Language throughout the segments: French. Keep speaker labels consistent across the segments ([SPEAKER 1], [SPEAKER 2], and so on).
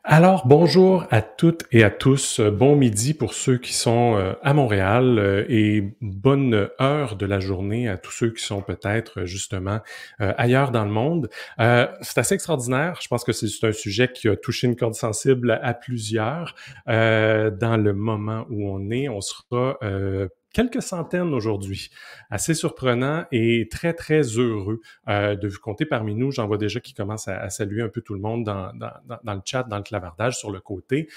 [SPEAKER 1] Alors, bonjour à toutes et à tous. Bon midi pour ceux qui sont à Montréal et bonne heure de la journée à tous ceux qui sont peut-être justement ailleurs dans le monde. C'est assez extraordinaire. Je pense que c'est un sujet qui a touché une corde sensible à plusieurs. Dans le moment où on est, on sera quelques centaines aujourd'hui. Assez surprenant et très, très heureux de vous compter parmi nous. J'en vois déjà qui commencent à saluer un peu tout le monde dans le chat, dans le clavardage sur le côté.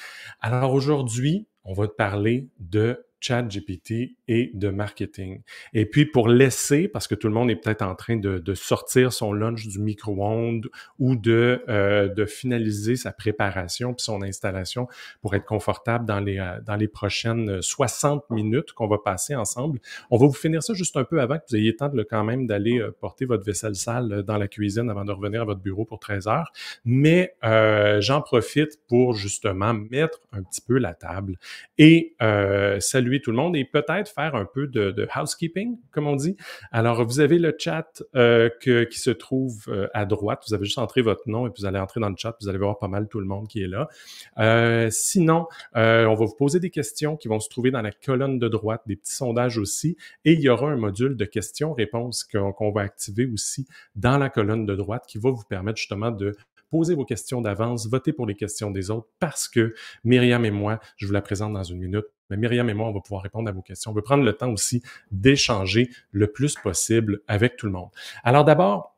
[SPEAKER 1] Alors aujourd'hui, on va te parler de ChatGPT et de marketing. Et puis pour laisser, parce que tout le monde est peut-être en train de sortir son lunch du micro-ondes ou de finaliser sa préparation puis son installation pour être confortable dans les prochaines 60 minutes qu'on va passer ensemble. On va vous finir ça juste un peu avant que vous ayez le temps quand même d'aller porter votre vaisselle sale dans la cuisine avant de revenir à votre bureau pour 13 heures. Mais j'en profite pour justement mettre un petit peu la table et saluer tout le monde et peut-être faire un peu de housekeeping, comme on dit. Alors, vous avez le chat qui se trouve à droite. Vous avez juste entré votre nom et puis vous allez entrer dans le chat. Vous allez voir pas mal tout le monde qui est là. Sinon, on va vous poser des questions qui vont se trouver dans la colonne de droite, des petits sondages aussi. Et il y aura un module de questions-réponses qu'on va activer aussi dans la colonne de droite qui va vous permettre justement de poser vos questions d'avance, voter pour les questions des autres parce que Myriam et moi, je vous la présente dans une minute, mais Myriam et moi, on va pouvoir répondre à vos questions. On veut prendre le temps aussi d'échanger le plus possible avec tout le monde. Alors d'abord,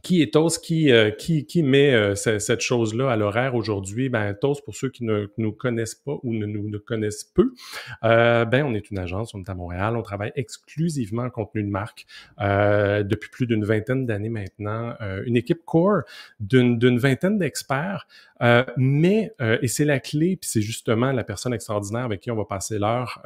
[SPEAKER 1] qui est Toast qui met cette chose-là à l'horaire aujourd'hui? Ben, Toast, pour ceux qui ne nous connaissent pas ou ne connaissent peu, ben, on est une agence, on est à Montréal, on travaille exclusivement en contenu de marque depuis plus d'une vingtaine d'années maintenant. Une équipe core d'une vingtaine d'experts, et c'est la clé, puis c'est justement la personne extraordinaire avec qui on va passer l'heure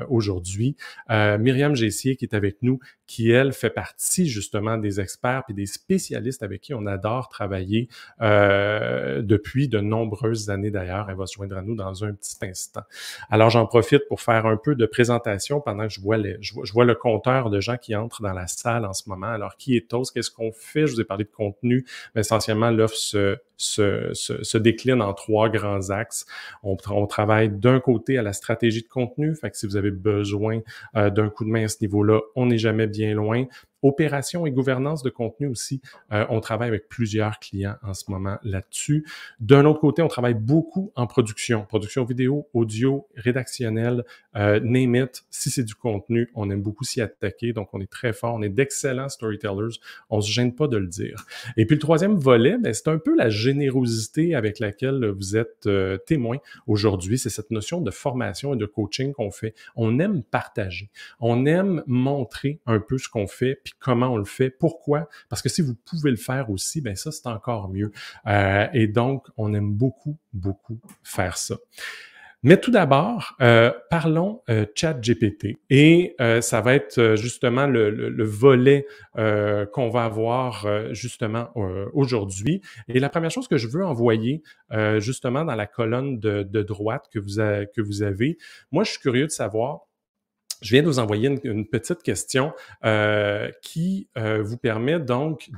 [SPEAKER 1] aujourd'hui, Myriam Gessier qui est avec nous, qui, elle, fait partie justement des experts puis des spécialistes avec qui on adore travailler depuis de nombreuses années d'ailleurs. Elle va se joindre à nous dans un petit instant. Alors, j'en profite pour faire un peu de présentation pendant que je vois le compteur de gens qui entrent dans la salle en ce moment. Alors, qui est Toast? Qu'est-ce qu'on fait? Je vous ai parlé de contenu, mais essentiellement, l'offre se décline en 3 grands axes. On travaille d'un côté à la stratégie de contenu, fait que si vous avez besoin d'un coup de main à ce niveau-là, on n'est jamais bien loin. Opération et gouvernance de contenu aussi, on travaille avec plusieurs clients en ce moment là-dessus. D'un autre côté, on travaille beaucoup en production vidéo, audio, rédactionnel, name it. Si c'est du contenu, on aime beaucoup s'y attaquer, donc on est très fort, on est d'excellents storytellers, on se gêne pas de le dire. Et puis le troisième volet, ben, c'est un peu la générosité avec laquelle vous êtes témoin aujourd'hui, c'est cette notion de formation et de coaching qu'on fait. On aime partager, on aime montrer un peu ce qu'on fait, puis comment on le fait. Pourquoi? Parce que si vous pouvez le faire aussi, ben ça, c'est encore mieux. Et donc, on aime beaucoup, beaucoup faire ça. Mais tout d'abord, parlons ChatGPT. Et ça va être justement le volet qu'on va avoir justement aujourd'hui. Et la première chose que je veux envoyer justement dans la colonne de droite que vous avez, moi, je suis curieux de savoir. Je viens de vous envoyer une petite question qui vous permet donc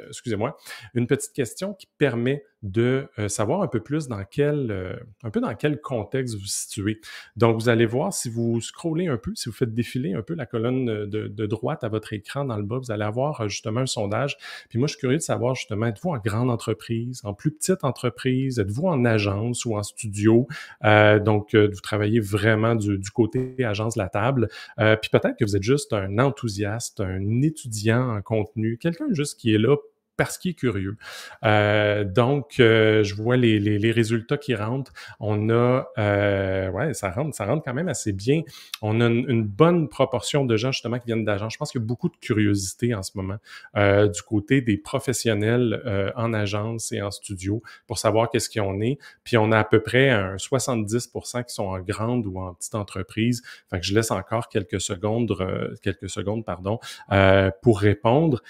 [SPEAKER 1] excusez-moi, une petite question qui permet de savoir un peu plus dans quel contexte vous vous situez. Donc, vous allez voir si vous scrollez un peu, si vous faites défiler un peu la colonne de droite à votre écran dans le bas, vous allez avoir justement un sondage. Puis moi, je suis curieux de savoir justement, êtes-vous en grande entreprise, en plus petite entreprise, êtes-vous en agence ou en studio? Vous travaillez vraiment du côté agence de la table. Puis peut-être que vous êtes juste un enthousiaste, un étudiant en contenu, quelqu'un juste qui est là parce qu'il est curieux. Je vois les résultats qui rentrent. On a, ça rentre quand même assez bien. On a une bonne proportion de gens justement qui viennent d'agence. Je pense qu'il y a beaucoup de curiosité en ce moment du côté des professionnels en agence et en studio pour savoir qu'est-ce qu'on est. Puis on a à peu près un 70% qui sont en grande ou en petite entreprise. Fait que je laisse encore quelques secondes, pour répondre.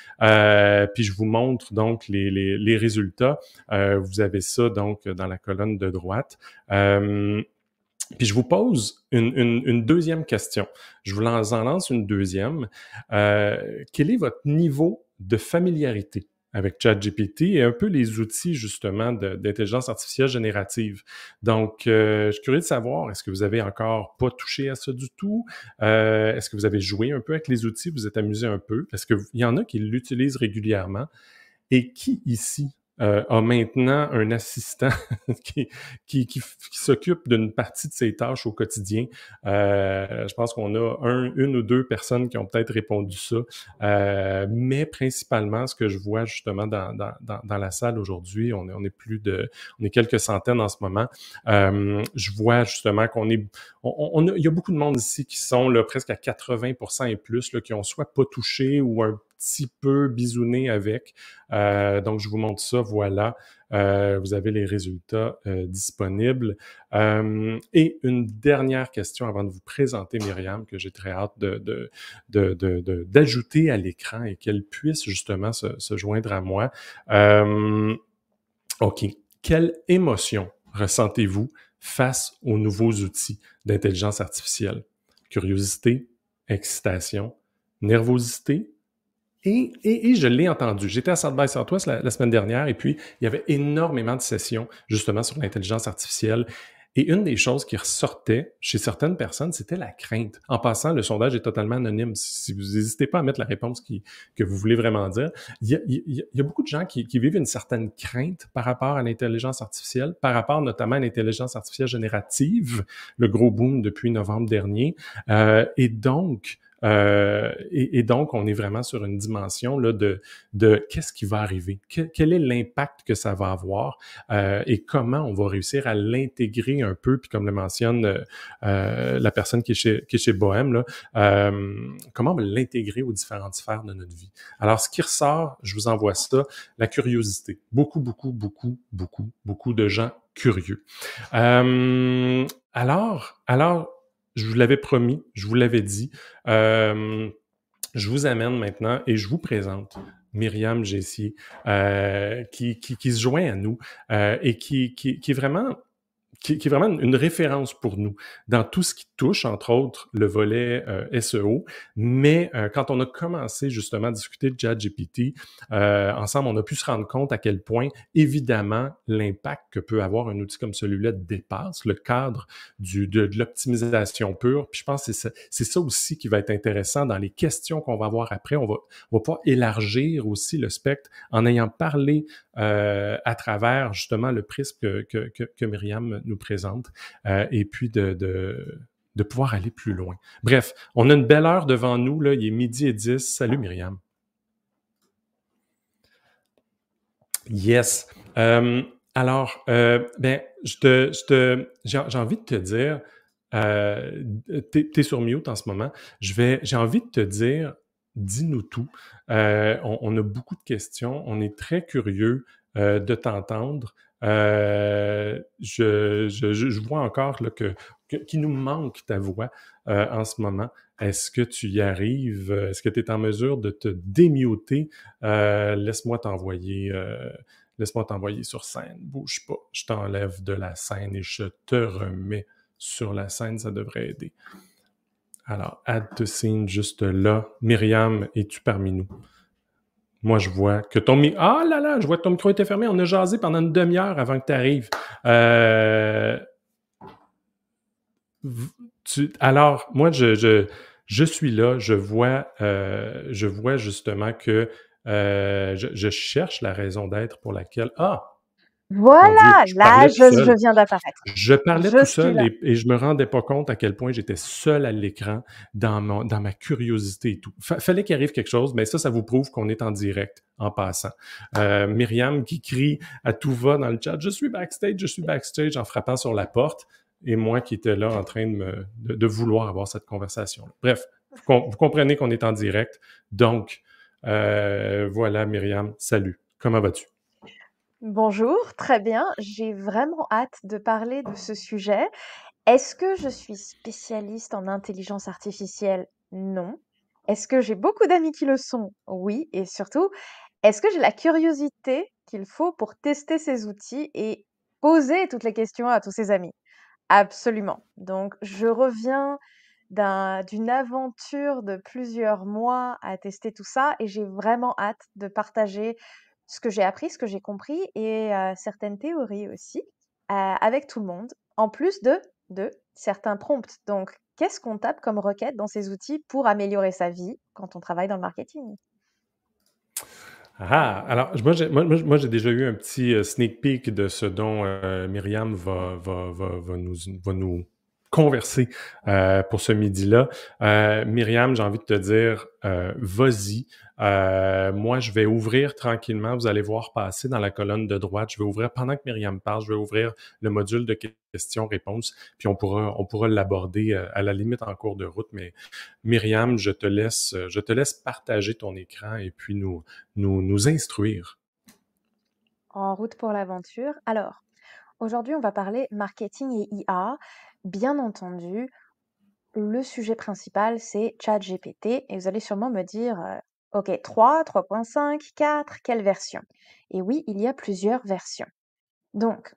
[SPEAKER 1] Puis je vous montre donc les résultats. Vous avez ça donc dans la colonne de droite. Puis je vous pose une deuxième question. Je vous en lance une deuxième. Quel est votre niveau de familiarité avec ChatGPT et un peu les outils justement d'intelligence artificielle générative. Donc, je suis curieux de savoir, est-ce que vous avez encore pas touché à ça du tout? Est-ce que vous avez joué un peu avec les outils, vous êtes amusé un peu? Parce qu'il y en a qui l'utilisent régulièrement. Et qui ici a maintenant un assistant qui, qui s'occupe d'une partie de ses tâches au quotidien? Je pense qu'on a une ou deux personnes qui ont peut-être répondu ça. Mais principalement, ce que je vois justement dans la salle aujourd'hui, on est on est quelques centaines en ce moment. Je vois justement qu'on est, il y a beaucoup de monde ici qui sont là, presque à 80% et plus, là, qui ont soit pas touché ou un petit peu bisouné avec. Donc, je vous montre ça, voilà. Vous avez les résultats disponibles. Et une dernière question avant de vous présenter Myriam, que j'ai très hâte d'ajouter à l'écran et qu'elle puisse justement se joindre à moi. OK. Quelle émotion ressentez-vous face aux nouveaux outils d'intelligence artificielle? Curiosité, excitation, nervosité, et je l'ai entendu. J'étais à South by Southwest la semaine dernière et puis il y avait énormément de sessions justement sur l'intelligence artificielle. Et une des choses qui ressortait chez certaines personnes, c'était la crainte. En passant, le sondage est totalement anonyme. Si vous n'hésitez pas à mettre la réponse que vous voulez vraiment dire, il y a beaucoup de gens qui vivent une certaine crainte par rapport à l'intelligence artificielle, par rapport notamment à l'intelligence artificielle générative, le gros boom depuis novembre dernier. Et donc, on est vraiment sur une dimension là, de qu'est-ce qui va arriver, quel est l'impact que ça va avoir et comment on va réussir à l'intégrer un peu, puis comme le mentionne la personne qui est chez Bohème, là, comment on va l'intégrer aux différentes sphères de notre vie. Alors, ce qui ressort, je vous envoie ça, la curiosité. Beaucoup de gens curieux. Alors, je vous l'avais promis, je vous l'avais dit. Je vous amène maintenant et je vous présente Myriam Gessier, qui se joint à nous et qui est vraiment qui est vraiment une référence pour nous dans tout ce qui touche, entre autres, le volet SEO. Mais quand on a commencé justement à discuter de ChatGPT, ensemble, on a pu se rendre compte à quel point, évidemment, l'impact que peut avoir un outil comme celui-là dépasse le cadre de l'optimisation pure. Puis je pense que c'est ça aussi qui va être intéressant dans les questions qu'on va avoir après. On va pouvoir élargir aussi le spectre en ayant parlé à travers justement le prisme que Myriam nous présente et puis de pouvoir aller plus loin. Bref, on a une belle heure devant nous, là, il est 12h10. Salut Myriam. Yes. Alors, ben, j'ai envie de te dire, t'es sur mute en ce moment. J'ai envie de te dire, dis-nous tout. On a beaucoup de questions. On est très curieux de t'entendre. Je vois encore là, qu'il nous manque ta voix en ce moment. Est-ce que tu y arrives? Est-ce que tu es en mesure de te démuter? Laisse-moi t'envoyer sur scène. Bouge pas. Je t'enlève de la scène et je te remets sur la scène. Ça devrait aider. Alors, add to scene juste là. Myriam, es-tu parmi nous? Moi, je vois que ton micro... Ah là là, je vois que ton micro était fermé. On a jasé pendant une demi-heure avant que tu arrives. Alors, moi, je suis là. Je vois justement que je cherche la raison d'être pour laquelle... Ah! Mon Dieu,
[SPEAKER 2] Voilà,
[SPEAKER 1] je
[SPEAKER 2] là,
[SPEAKER 1] parlais tout seul.
[SPEAKER 2] je viens d'apparaître.
[SPEAKER 1] Je parlais
[SPEAKER 2] Je
[SPEAKER 1] tout
[SPEAKER 2] suis
[SPEAKER 1] seul
[SPEAKER 2] là.
[SPEAKER 1] et je me rendais pas compte à quel point j'étais seul à l'écran dans ma curiosité et tout. Fallait qu'il arrive quelque chose, mais ça vous prouve qu'on est en direct en passant. Myriam qui crie à tout va dans le chat, je suis backstage en frappant sur la porte et moi qui étais là en train de vouloir avoir cette conversation. Bref, vous comprenez qu'on est en direct. Donc, voilà Myriam, salut. Comment vas-tu?
[SPEAKER 2] Bonjour, très bien. J'ai vraiment hâte de parler de ce sujet. Est-ce que je suis spécialiste en intelligence artificielle? Non. Est-ce que j'ai beaucoup d'amis qui le sont? Oui. Et surtout, est-ce que j'ai la curiosité qu'il faut pour tester ces outils et poser toutes les questions à tous ces amis? Absolument. Donc, je reviens d'une aventure de plusieurs mois à tester tout ça et j'ai vraiment hâte de partager ce que j'ai appris, ce que j'ai compris et certaines théories aussi, avec tout le monde, en plus de certains prompts. Donc, qu'est-ce qu'on tape comme requête dans ces outils pour améliorer sa vie quand on travaille dans le marketing?
[SPEAKER 1] Ah! Alors, moi, j'ai déjà eu un petit, sneak peek de ce dont, Myriam va nous converser, pour ce midi-là. Myriam, j'ai envie de te dire, vas-y. Moi, je vais ouvrir tranquillement, vous allez voir passer dans la colonne de droite, je vais ouvrir pendant que Myriam parle, je vais ouvrir le module de questions-réponses, puis on pourra l'aborder, à la limite en cours de route. Mais Myriam, je te laisse partager ton écran et puis nous instruire.
[SPEAKER 2] En route pour l'aventure. Alors, aujourd'hui, on va parler marketing et IA. Bien entendu, le sujet principal, c'est ChatGPT. Et vous allez sûrement me dire, OK, 3, 3.5, 4, quelle version? Et oui, il y a plusieurs versions. Donc,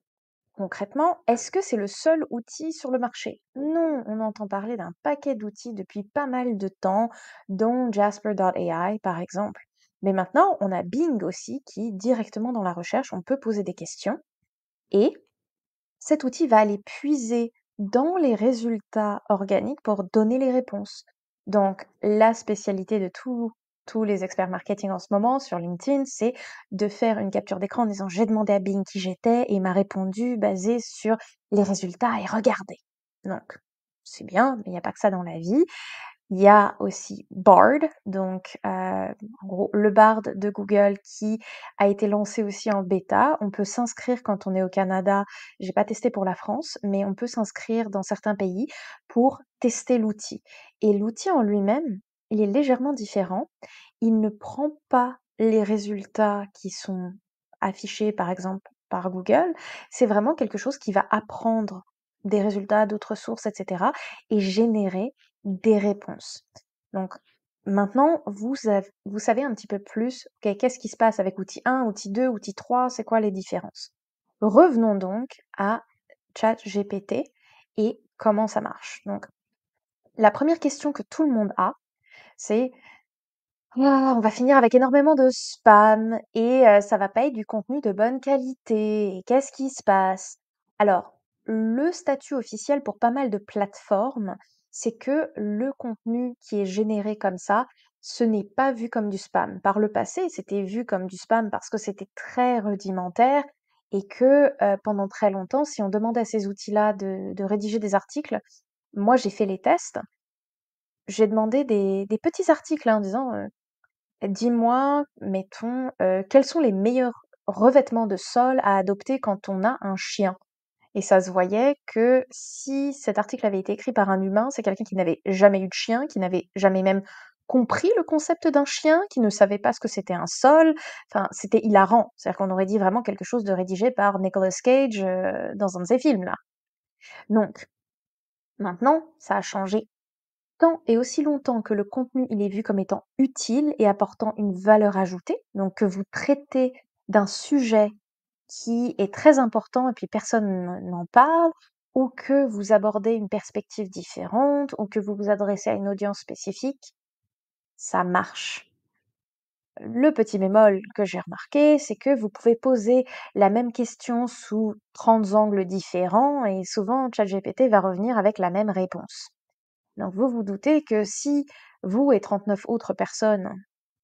[SPEAKER 2] concrètement, est-ce que c'est le seul outil sur le marché? Non, on entend parler d'un paquet d'outils depuis pas mal de temps, dont Jasper.ai par exemple. Mais maintenant, on a Bing aussi qui, directement dans la recherche, on peut poser des questions et cet outil va aller puiser dans les résultats organiques pour donner les réponses. Donc, la spécialité de tous les experts marketing en ce moment sur LinkedIn, c'est de faire une capture d'écran en disant j'ai demandé à Bing qui j'étais et il m'a répondu basé sur les résultats et regardez. Donc, c'est bien, mais il n'y a pas que ça dans la vie. Il y a aussi Bard, donc en gros le Bard de Google qui a été lancé aussi en bêta. On peut s'inscrire quand on est au Canada. J'ai pas testé pour la France, mais on peut s'inscrire dans certains pays pour tester l'outil. Et l'outil en lui-même, il est légèrement différent. Il ne prend pas les résultats qui sont affichés, par exemple, par Google. C'est vraiment quelque chose qui va apprendre des résultats d'autres sources, etc., et générer des réponses. Donc, maintenant, vous savez un petit peu plus, ok, qu'est-ce qui se passe avec outil 1, outil 2, outil 3, c'est quoi les différences. Revenons donc à ChatGPT et comment ça marche. Donc, la première question que tout le monde a, c'est ah, on va finir avec énormément de spam et ça va pas être du contenu de bonne qualité. Et qu'est-ce qui se passe? Alors, le statut officiel pour pas mal de plateformes, c'est que le contenu qui est généré comme ça, ce n'est pas vu comme du spam. Par le passé, c'était vu comme du spam parce que c'était très rudimentaire et que pendant très longtemps, si on demandait à ces outils-là de rédiger des articles, moi j'ai fait les tests, j'ai demandé des petits articles hein, en disant dis-moi, mettons, quels sont les meilleurs revêtements de sol à adopter quand on a un chien? Et ça se voyait que si cet article avait été écrit par un humain, c'est quelqu'un qui n'avait jamais eu de chien, qui n'avait jamais même compris le concept d'un chien, qui ne savait pas ce que c'était un sol. Enfin, c'était hilarant. C'est-à-dire qu'on aurait dit vraiment quelque chose de rédigé par Nicolas Cage, dans un de ses films là. Donc, maintenant, ça a changé tant et aussi longtemps que le contenu il est vu comme étant utile et apportant une valeur ajoutée, donc que vous traitez d'un sujet qui est très important et puis personne n'en parle, ou que vous abordez une perspective différente, ou que vous vous adressez à une audience spécifique, ça marche. Le petit bémol que j'ai remarqué, c'est que vous pouvez poser la même question sous 30 angles différents et souvent ChatGPT va revenir avec la même réponse. Donc vous vous doutez que si vous et 39 autres personnes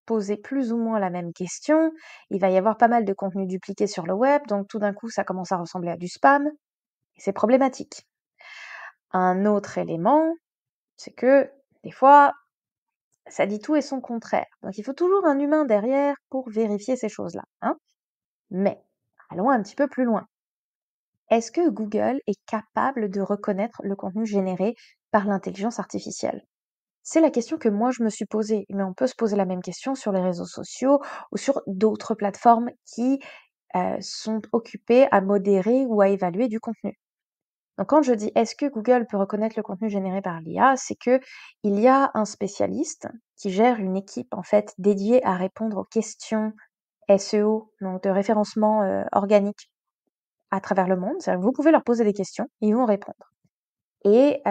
[SPEAKER 2] posez plus ou moins la même question, il va y avoir pas mal de contenu dupliqué sur le web, donc tout d'un coup ça commence à ressembler à du spam, et c'est problématique. Un autre élément, c'est que des fois, ça dit tout et son contraire. Donc il faut toujours un humain derrière pour vérifier ces choses-là. Hein. Mais allons un petit peu plus loin. Est-ce que Google est capable de reconnaître le contenu généré par l'intelligence artificielle? C'est la question que moi je me suis posée, mais on peut se poser la même question sur les réseaux sociaux ou sur d'autres plateformes qui sont occupées à modérer ou à évaluer du contenu. Donc quand je dis est-ce que Google peut reconnaître le contenu généré par l'IA, c'est que il y a un spécialiste qui gère une équipe en fait dédiée à répondre aux questions SEO, donc de référencement organique à travers le monde. C'est-à-dire que vous pouvez leur poser des questions, ils vont répondre. Et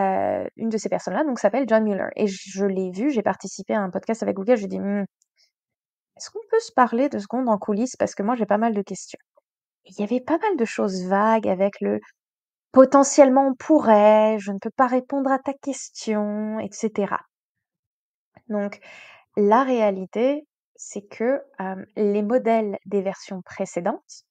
[SPEAKER 2] une de ces personnes-là donc s'appelle John Mueller et je l'ai vu, j'ai participé à un podcast avec Google, j'ai dit: Est-ce qu'on peut se parler 2 secondes en coulisses? Parce que moi, j'ai pas mal de questions. Il y avait pas mal de choses vagues avec le potentiellement on pourrait, je ne peux pas répondre à ta question, etc. Donc, la réalité, c'est que les modèles des versions précédentes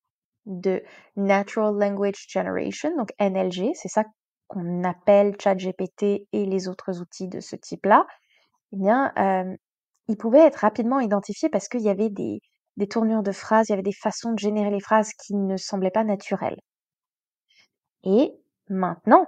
[SPEAKER 2] de Natural Language Generation, donc NLG, c'est ça qu'on appelle ChatGPT et les autres outils de ce type-là, eh bien, ils pouvaient être rapidement identifiés parce qu'il y avait des tournures de phrases, il y avait des façons de générer les phrases qui ne semblaient pas naturelles. Et maintenant,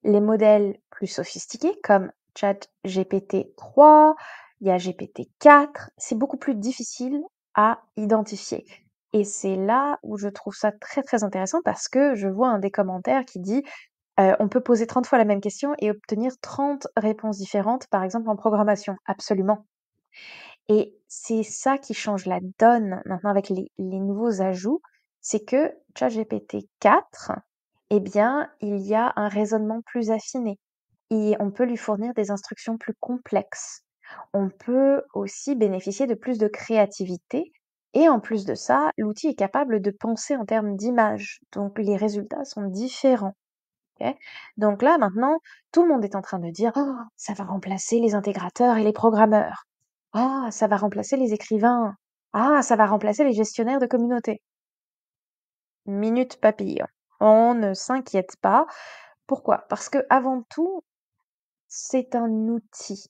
[SPEAKER 2] les modèles plus sophistiqués comme ChatGPT 3, il y a GPT-4, c'est beaucoup plus difficile à identifier. Et c'est là où je trouve ça très très intéressant parce que je vois un des commentaires qui dit on peut poser 30 fois la même question et obtenir 30 réponses différentes, par exemple en programmation. Absolument. Et c'est ça qui change la donne maintenant avec les nouveaux ajouts, c'est que ChatGPT 4, eh bien, il y a un raisonnement plus affiné et on peut lui fournir des instructions plus complexes. On peut aussi bénéficier de plus de créativité et en plus de ça, l'outil est capable de penser en termes d'images, donc les résultats sont différents. Ok. Donc là, maintenant, tout le monde est en train de dire, oh, ça va remplacer les intégrateurs et les programmeurs. Ah, ça va remplacer les écrivains. Ah, ça va remplacer les gestionnaires de communautés. Minute papillon. On ne s'inquiète pas. Pourquoi? Parce que avant tout, c'est un outil.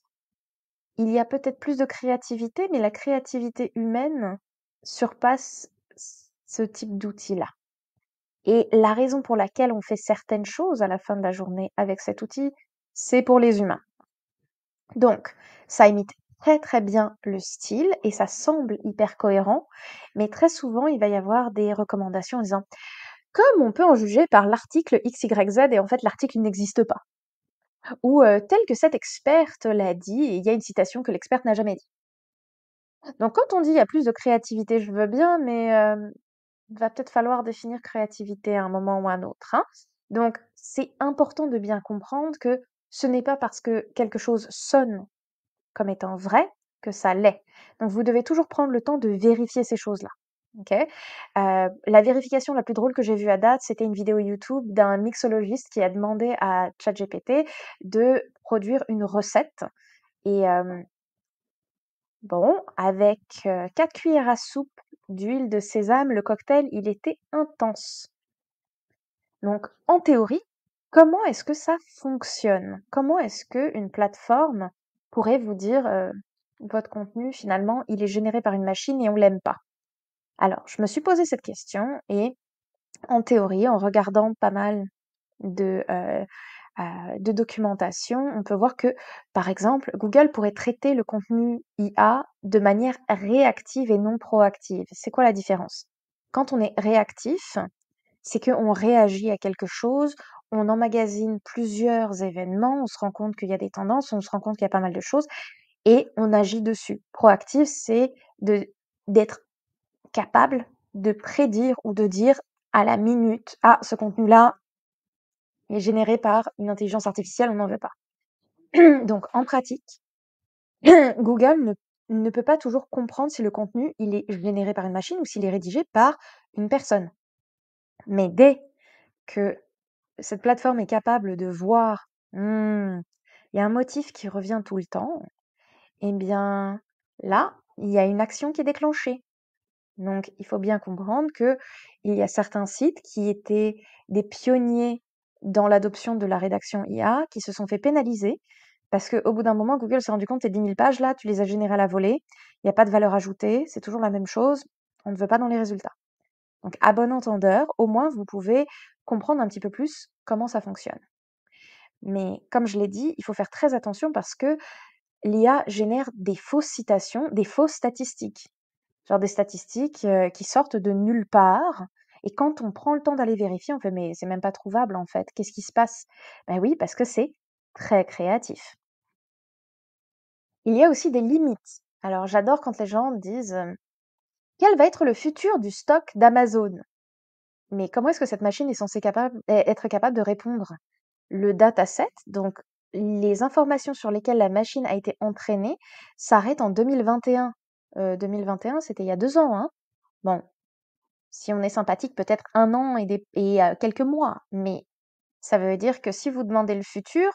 [SPEAKER 2] Il y a peut-être plus de créativité, mais la créativité humaine surpasse ce type d'outil-là. Et la raison pour laquelle on fait certaines choses à la fin de la journée avec cet outil, c'est pour les humains. Donc, ça imite très très bien le style et ça semble hyper cohérent, mais très souvent, il va y avoir des recommandations en disant, comme on peut en juger par l'article XYZ et en fait l'article n'existe pas. Ou tel que cette experte l'a dit et il y a une citation que l'experte n'a jamais dit. Donc quand on dit il y a plus de créativité, je veux bien, mais va peut-être falloir définir créativité à un moment ou à un autre, hein. Donc, c'est important de bien comprendre que ce n'est pas parce que quelque chose sonne comme étant vrai que ça l'est. Donc, vous devez toujours prendre le temps de vérifier ces choses-là. Ok. La vérification la plus drôle que j'ai vue à date, c'était une vidéo YouTube d'un mixologiste qui a demandé à ChatGPT de produire une recette. Et bon, avec 4 cuillères à soupe d'huile de sésame, le cocktail, il était intense. Donc, en théorie, comment est-ce que ça fonctionne? Comment est-ce qu'une plateforme pourrait vous dire votre contenu, finalement, il est généré par une machine et on l'aime pas? Alors, je me suis posé cette question et en théorie, en regardant pas mal de, euh, de documentation, on peut voir que, par exemple, Google pourrait traiter le contenu IA de manière réactive et non proactive. C'est quoi la différence? Quand on est réactif, c'est qu'on réagit à quelque chose, on emmagasine plusieurs événements, on se rend compte qu'il y a des tendances, on se rend compte qu'il y a pas mal de choses et on agit dessus. Proactif, c'est d'être capable de prédire ou de dire à la minute, ah, ce contenu-là est généré par une intelligence artificielle, on n'en veut pas. Donc, en pratique, Google ne peut pas toujours comprendre si le contenu, il est généré par une machine ou s'il est rédigé par une personne. Mais dès que cette plateforme est capable de voir, il y a un motif qui revient tout le temps, eh bien, là, il y a une action qui est déclenchée. Donc, il faut bien comprendre que il y a certains sites qui étaient des pionniers dans l'adoption de la rédaction IA, qui se sont fait pénaliser parce qu'au bout d'un moment, Google s'est rendu compte, tes 10 000 pages là, tu les as générées à la volée, il n'y a pas de valeur ajoutée, c'est toujours la même chose, on ne veut pas dans les résultats. Donc, à bon entendeur, au moins, vous pouvez comprendre un petit peu plus comment ça fonctionne. Mais comme je l'ai dit, il faut faire très attention parce que l'IA génère des fausses citations, des fausses statistiques. Genre des statistiques qui sortent de nulle part. Et quand on prend le temps d'aller vérifier, on fait mais c'est même pas trouvable en fait. Qu'est-ce qui se passe? Ben oui, parce que c'est très créatif. Il y a aussi des limites. Alors j'adore quand les gens disent quel va être le futur du stock d'Amazon? Mais comment est-ce que cette machine est censée être capable de répondre? Le dataset, donc les informations sur lesquelles la machine a été entraînée, s'arrêtent en 2021. 2021, c'était il y a 2 ans, hein. Bon, si on est sympathique, peut-être 1 an et quelques mois, mais ça veut dire que si vous demandez le futur,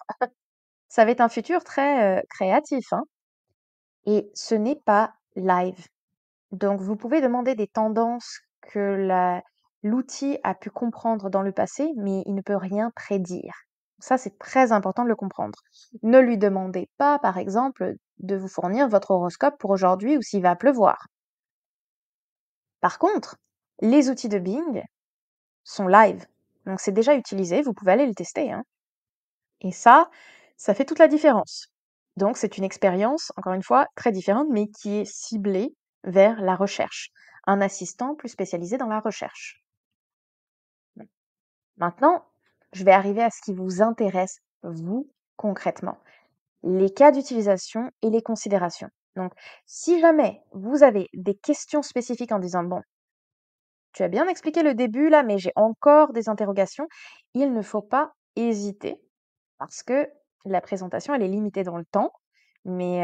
[SPEAKER 2] ça va être un futur très, créatif, hein, et ce n'est pas live. Donc vous pouvez demander des tendances que l'outil a pu comprendre dans le passé, mais il ne peut rien prédire. Ça, c'est très important de le comprendre. Ne lui demandez pas, par exemple, de vous fournir votre horoscope pour aujourd'hui ou s'il va pleuvoir. Par contre, les outils de Bing sont live. Donc c'est déjà utilisé, vous pouvez aller le tester, hein. Et ça fait toute la différence. Donc c'est une expérience, encore une fois, très différente, mais qui est ciblée vers la recherche. Un assistant plus spécialisé dans la recherche. Maintenant, je vais arriver à ce qui vous intéresse, vous, concrètement. Les cas d'utilisation et les considérations. Donc, si jamais vous avez des questions spécifiques en disant, bon, tu as bien expliqué le début là, mais j'ai encore des interrogations, il ne faut pas hésiter parce que la présentation, elle est limitée dans le temps, mais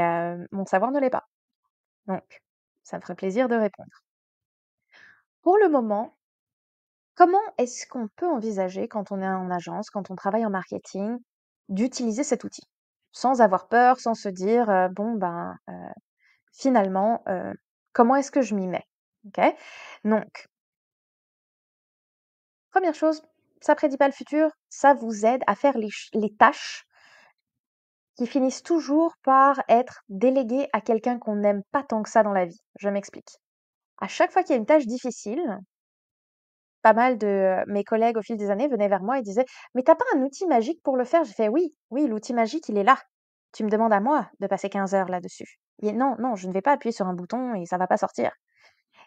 [SPEAKER 2] mon savoir ne l'est pas. Donc, ça me ferait plaisir de répondre. Pour le moment, comment est-ce qu'on peut envisager quand on est en agence, quand on travaille en marketing, d'utiliser cet outil? Sans avoir peur, sans se dire, bon ben, finalement, comment est-ce que je m'y mets? OK? Donc, première chose, ça prédit pas le futur, ça vous aide à faire les tâches qui finissent toujours par être déléguées à quelqu'un qu'on n'aime pas tant que ça dans la vie. Je m'explique. À chaque fois qu'il y a une tâche difficile, pas mal de mes collègues au fil des années venaient vers moi et disaient: «Mais t'as pas un outil magique pour le faire?» J'ai fait: «Oui, oui, l'outil magique, il est là. Tu me demandes à moi de passer 15 heures là-dessus. Et non, non, je ne vais pas appuyer sur un bouton et ça va pas sortir».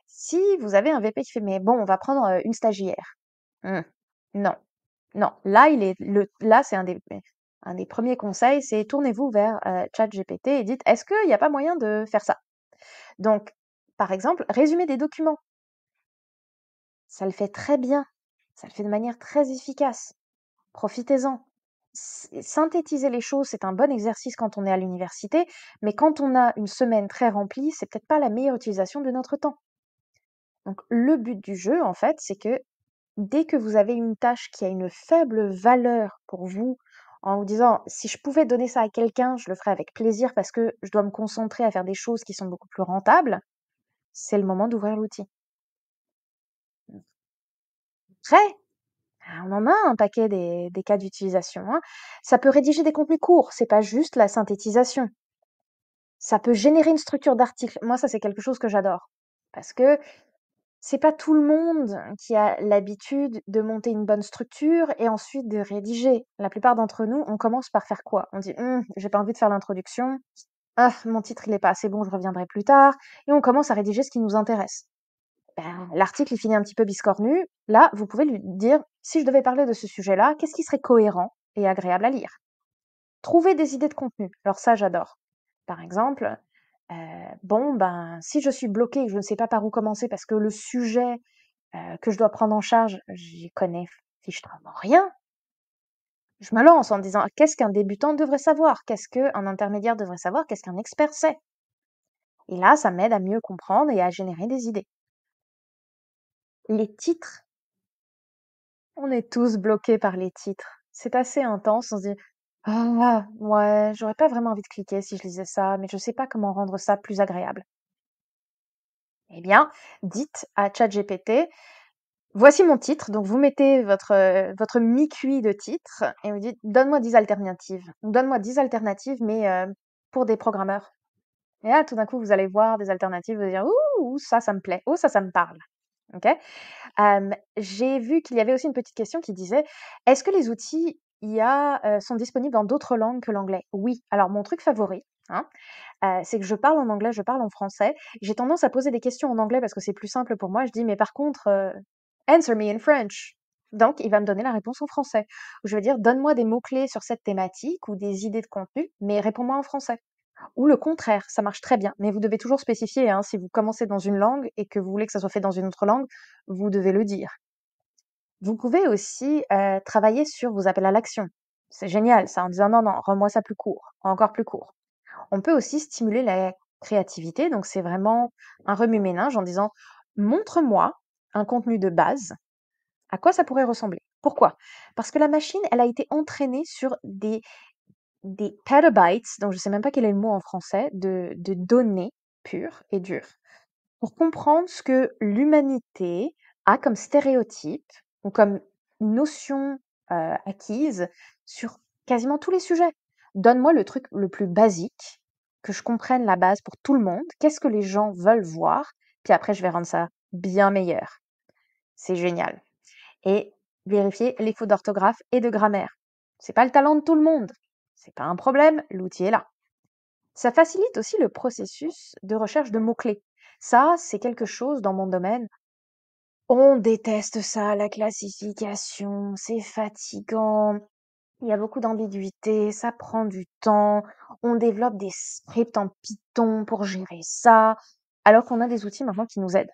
[SPEAKER 2] Si vous avez un VP qui fait: «Mais bon, on va prendre, une stagiaire». Mmh, non, non. Là, là, c'est un des premiers conseils, c'est tournez-vous vers, ChatGPT et dites: «Est-ce qu'il y a pas moyen de faire ça?» Donc, par exemple, résumer des documents, ça le fait très bien. Ça le fait de manière très efficace. Profitez-en. Synthétiser les choses, c'est un bon exercice quand on est à l'université, mais quand on a une semaine très remplie, c'est peut-être pas la meilleure utilisation de notre temps. Donc, le but du jeu, en fait, c'est que dès que vous avez une tâche qui a une faible valeur pour vous, en vous disant si je pouvais donner ça à quelqu'un, je le ferais avec plaisir parce que je dois me concentrer à faire des choses qui sont beaucoup plus rentables, c'est le moment d'ouvrir l'outil. Après, on en a un paquet des cas d'utilisation, hein. Ça peut rédiger des contenus courts, c'est pas juste la synthétisation. Ça peut générer une structure d'article. Moi, ça, c'est quelque chose que j'adore. Parce que c'est pas tout le monde qui a l'habitude de monter une bonne structure et ensuite de rédiger. La plupart d'entre nous, on commence par faire quoi? On dit: J'ai pas envie de faire l'introduction. Ah, mon titre, il est pas assez bon, je reviendrai plus tard», et on commence à rédiger ce qui nous intéresse. Ben, l'article, il finit un petit peu biscornu. Là, vous pouvez lui dire: «Si je devais parler de ce sujet-là, qu'est-ce qui serait cohérent et agréable à lire?» Trouver des idées de contenu. Alors ça, j'adore. Par exemple, bon, ben, si je suis bloquée et que je ne sais pas par où commencer parce que le sujet, que je dois prendre en charge, j'y connais fichtrement rien, je me lance en me disant: «Qu'est-ce qu'un débutant devrait savoir? Qu'est-ce qu'un intermédiaire devrait savoir? Qu'est-ce qu'un expert sait?» Et là, ça m'aide à mieux comprendre et à générer des idées. Les titres, on est tous bloqués par les titres. C'est assez intense, on se dit: «Ah ouais, j'aurais pas vraiment envie de cliquer si je lisais ça, mais je sais pas comment rendre ça plus agréable». Eh bien, dites à ChatGPT: «Voici mon titre», donc vous mettez votre mi-cuit de titre et vous dites: «Donne-moi 10 alternatives. Donne-moi 10 alternatives, mais pour des programmeurs». Et là, tout d'un coup, vous allez voir des alternatives, vous allez dire: «Ouh, ça me plaît. Oh, ça me parle». OK? J'ai vu qu'il y avait aussi une petite question qui disait: «Est-ce que les outils IA, sont disponibles dans d'autres langues que l'anglais?» Oui. Alors mon truc favori, hein, c'est que je parle en anglais, je parle en français. J'ai tendance à poser des questions en anglais parce que c'est plus simple pour moi. Je dis: «Mais par contre, answer me in French». Donc il va me donner la réponse en français. Ou je vais dire: «Donne-moi des mots-clés sur cette thématique ou des idées de contenu, mais réponds-moi en français». Ou le contraire, ça marche très bien. Mais vous devez toujours spécifier, hein, si vous commencez dans une langue et que vous voulez que ça soit fait dans une autre langue, vous devez le dire. Vous pouvez aussi, travailler sur vos appels à l'action. C'est génial ça, en disant: «Non, non, rends-moi ça plus court, encore plus court». On peut aussi stimuler la créativité. Donc, c'est vraiment un remue-ménage en disant, montre-moi un contenu de base, à quoi ça pourrait ressembler. Pourquoi? Parce que la machine, elle a été entraînée sur des petabytes, donc je sais même pas quel est le mot en français, de données pures et dures, pour comprendre ce que l'humanité a comme stéréotype ou comme notion acquise sur quasiment tous les sujets. Donne-moi le truc le plus basique, que je comprenne la base pour tout le monde, qu'est-ce que les gens veulent voir, puis après je vais rendre ça bien meilleur. C'est génial. Et vérifier les fautes d'orthographe et de grammaire. C'est pas le talent de tout le monde. C'est pas un problème, l'outil est là. Ça facilite aussi le processus de recherche de mots-clés. Ça, c'est quelque chose dans mon domaine. On déteste ça, la classification, c'est fatigant, il y a beaucoup d'ambiguïté, ça prend du temps, on développe des scripts en Python pour gérer ça, alors qu'on a des outils maintenant qui nous aident.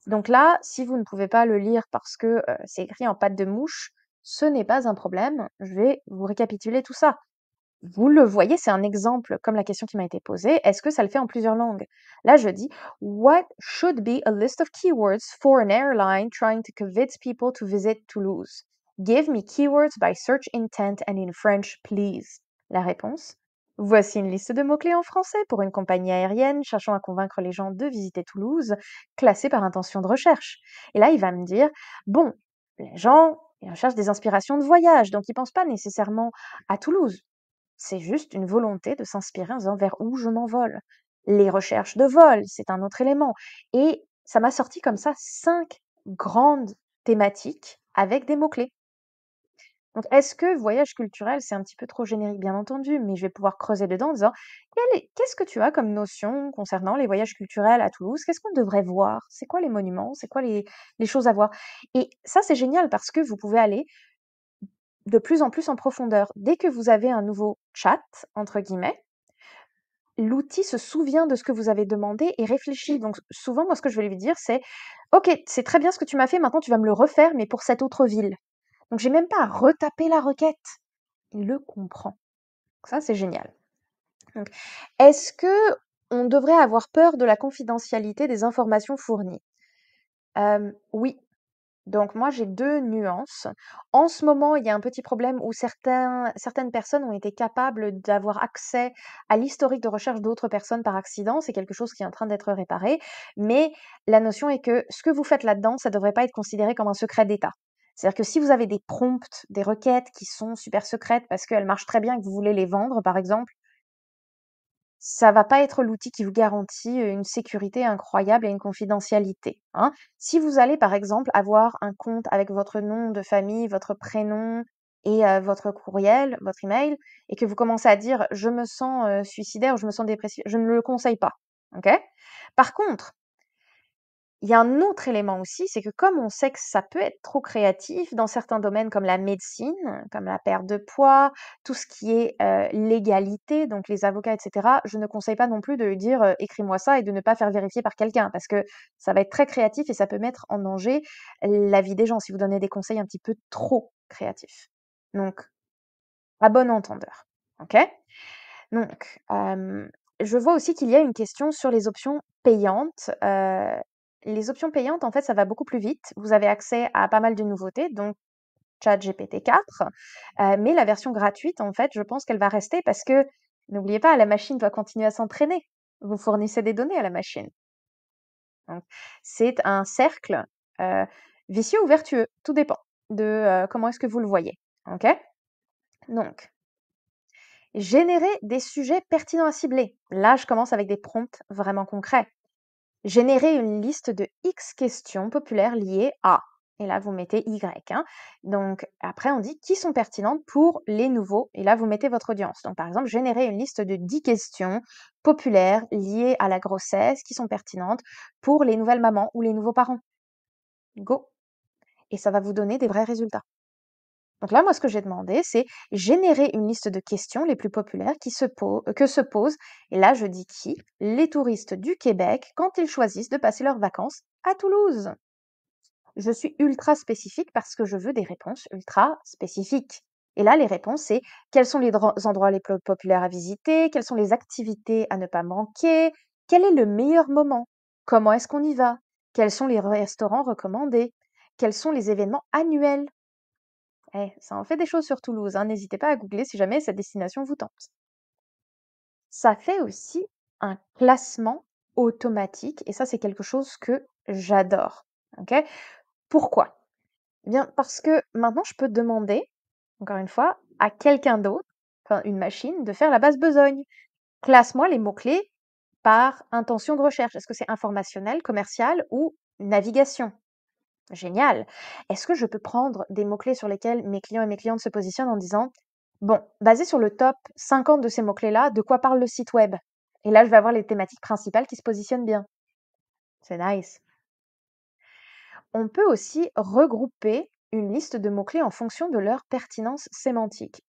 [SPEAKER 2] Donc là, si vous ne pouvez pas le lire parce que c'est écrit en patte de mouche, ce n'est pas un problème. Je vais vous récapituler tout ça. Vous le voyez, c'est un exemple comme la question qui m'a été posée. Est-ce que ça le fait en plusieurs langues? Là, je dis, What should be a list of keywords for an airline trying to convince people to visit Toulouse? Give me keywords by search intent and in French, please. La réponse, voici une liste de mots-clés en français pour une compagnie aérienne cherchant à convaincre les gens de visiter Toulouse, classée par intention de recherche. Et là, il va me dire, bon, les gens, ils recherchent des inspirations de voyage, donc ils pensent pas nécessairement à Toulouse. C'est juste une volonté de s'inspirer en disant vers où je m'envole. Les recherches de vol, c'est un autre élément. Et ça m'a sorti comme ça 5 grandes thématiques avec des mots-clés. Donc, est-ce que voyage culturel, c'est un petit peu trop générique, bien entendu, mais je vais pouvoir creuser dedans en disant qu'est-ce que tu as comme notion concernant les voyages culturels à Toulouse? Qu'est-ce qu'on devrait voir? C'est quoi les monuments? C'est quoi les choses à voir? Et ça, c'est génial parce que vous pouvez aller de plus en plus en profondeur. Dès que vous avez un nouveau chat, entre guillemets, l'outil se souvient de ce que vous avez demandé et réfléchit. Donc souvent, moi, ce que je vais lui dire, c'est OK, c'est très bien ce que tu m'as fait, maintenant tu vas me le refaire, mais pour cette autre ville. Donc j'ai même pas à retaper la requête. Il le comprend. Donc ça, c'est génial. Donc, est-ce que on devrait avoir peur de la confidentialité des informations fournies? Oui, donc moi, j'ai 2 nuances. En ce moment, il y a un petit problème où certaines personnes ont été capables d'avoir accès à l'historique de recherche d'autres personnes par accident. C'est quelque chose qui est en train d'être réparé. Mais la notion est que ce que vous faites là-dedans, ça ne devrait pas être considéré comme un secret d'État. C'est-à-dire que si vous avez des prompts, des requêtes qui sont super secrètes parce qu'elles marchent très bien et que vous voulez les vendre, par exemple, ça va pas être l'outil qui vous garantit une sécurité incroyable et une confidentialité, hein. Si vous allez, par exemple, avoir un compte avec votre nom de famille, votre prénom et votre courriel, votre email, et que vous commencez à dire: «Je me sens, suicidaire» ou «Je me sens dépressif», je ne le conseille pas, OK? Par contre, il y a un autre élément aussi, c'est que comme on sait que ça peut être trop créatif dans certains domaines comme la médecine, comme la perte de poids, tout ce qui est légalité, donc les avocats, et cetera, je ne conseille pas non plus de lui dire écris-moi ça et de ne pas faire vérifier par quelqu'un parce que ça va être très créatif et ça peut mettre en danger la vie des gens si vous donnez des conseils un petit peu trop créatifs. Donc, à bon entendeur. OK? Donc, je vois aussi qu'il y a une question sur les options payantes. Les options payantes, en fait, ça va beaucoup plus vite. Vous avez accès à pas mal de nouveautés, donc ChatGPT 4, mais la version gratuite, en fait, je pense qu'elle va rester parce que n'oubliez pas, la machine doit continuer à s'entraîner. Vous fournissez des données à la machine. Donc c'est un cercle, heu, vicieux ou vertueux, tout dépend de, comment est-ce que vous le voyez. OK? Donc générer des sujets pertinents à cibler. Là, je commence avec des prompts vraiment concrets. Générer une liste de X questions populaires liées à. Et là, vous mettez Y, hein. Donc, après, on dit qui sont pertinentes pour les nouveaux. Et là, vous mettez votre audience. Donc, par exemple, générer une liste de 10 questions populaires liées à la grossesse qui sont pertinentes pour les nouvelles mamans ou les nouveaux parents. Go. Et ça va vous donner des vrais résultats. Donc là, moi, ce que j'ai demandé, c'est générer une liste de questions les plus populaires que se posent, et là, je dis qui? Les touristes du Québec quand ils choisissent de passer leurs vacances à Toulouse. Je suis ultra spécifique parce que je veux des réponses ultra spécifiques. Et là, les réponses, c'est quels sont les endroits les plus populaires à visiter, quelles sont les activités à ne pas manquer, quel est le meilleur moment, comment est-ce qu'on y va, quels sont les restaurants recommandés, quels sont les événements annuels. Ça en fait des choses sur Toulouse, hein. N'hésitez pas à googler si jamais cette destination vous tente. Ça fait aussi un classement automatique et ça, c'est quelque chose que j'adore. OK? Pourquoi? Eh bien, parce que maintenant, je peux demander, encore une fois, à quelqu'un d'autre, enfin une machine, de faire la base besogne. Classe-moi les mots-clés par intention de recherche. Est-ce que c'est informationnel, commercial ou navigation? Génial. Est-ce que je peux prendre des mots-clés sur lesquels mes clients et mes clientes se positionnent en disant, bon, basé sur le top 50 de ces mots-clés-là, de quoi parle le site web? Et là, je vais avoir les thématiques principales qui se positionnent bien. C'est nice. On peut aussi regrouper une liste de mots-clés en fonction de leur pertinence sémantique.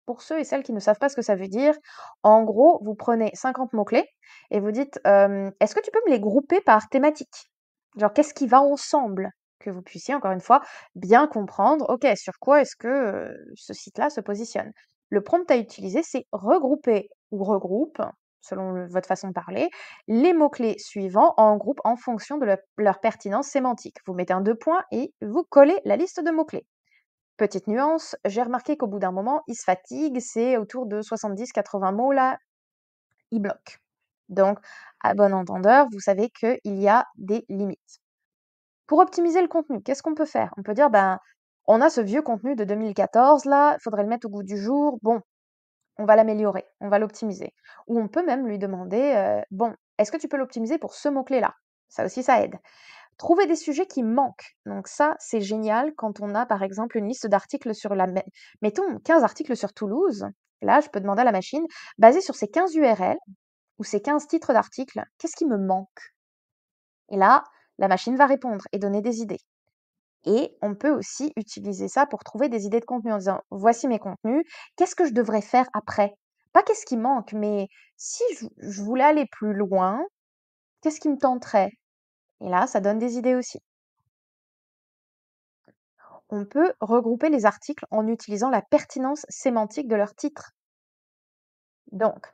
[SPEAKER 2] Pour ceux et celles qui ne savent pas ce que ça veut dire, en gros, vous prenez 50 mots-clés et vous dites, est-ce que tu peux me les grouper par thématique? Genre, qu'est-ce qui va ensemble? Que vous puissiez, encore une fois, bien comprendre, ok, sur quoi est-ce que ce site-là se positionne? Le prompt à utiliser, c'est regrouper ou regroupe, selon votre façon de parler, les mots-clés suivants en groupe en fonction de leur pertinence sémantique. Vous mettez un deux points et vous collez la liste de mots-clés. Petite nuance, j'ai remarqué qu'au bout d'un moment, il se fatigue, c'est autour de 70-80 mots là, il bloque. Donc, à bon entendeur, vous savez qu'il y a des limites. Pour optimiser le contenu, qu'est-ce qu'on peut faire? On peut dire, ben, on a ce vieux contenu de 2014 là, il faudrait le mettre au goût du jour. Bon, on va l'améliorer, on va l'optimiser. Ou on peut même lui demander, bon, est-ce que tu peux l'optimiser pour ce mot-clé là? Ça aussi, ça aide. Trouver des sujets qui manquent. Donc ça, c'est génial quand on a, par exemple, une liste d'articles sur mettons 15 articles sur Toulouse. Là, je peux demander à la machine, basé sur ces 15 URL ou ces 15 titres d'articles, qu'est-ce qui me manque? Et là, la machine va répondre et donner des idées. Et on peut aussi utiliser ça pour trouver des idées de contenu en disant, voici mes contenus, qu'est-ce que je devrais faire après? Pas qu'est-ce qui manque, mais si je voulais aller plus loin, qu'est-ce qui me tenterait? Et là, ça donne des idées aussi. On peut regrouper les articles en utilisant la pertinence sémantique de leur titre. Donc,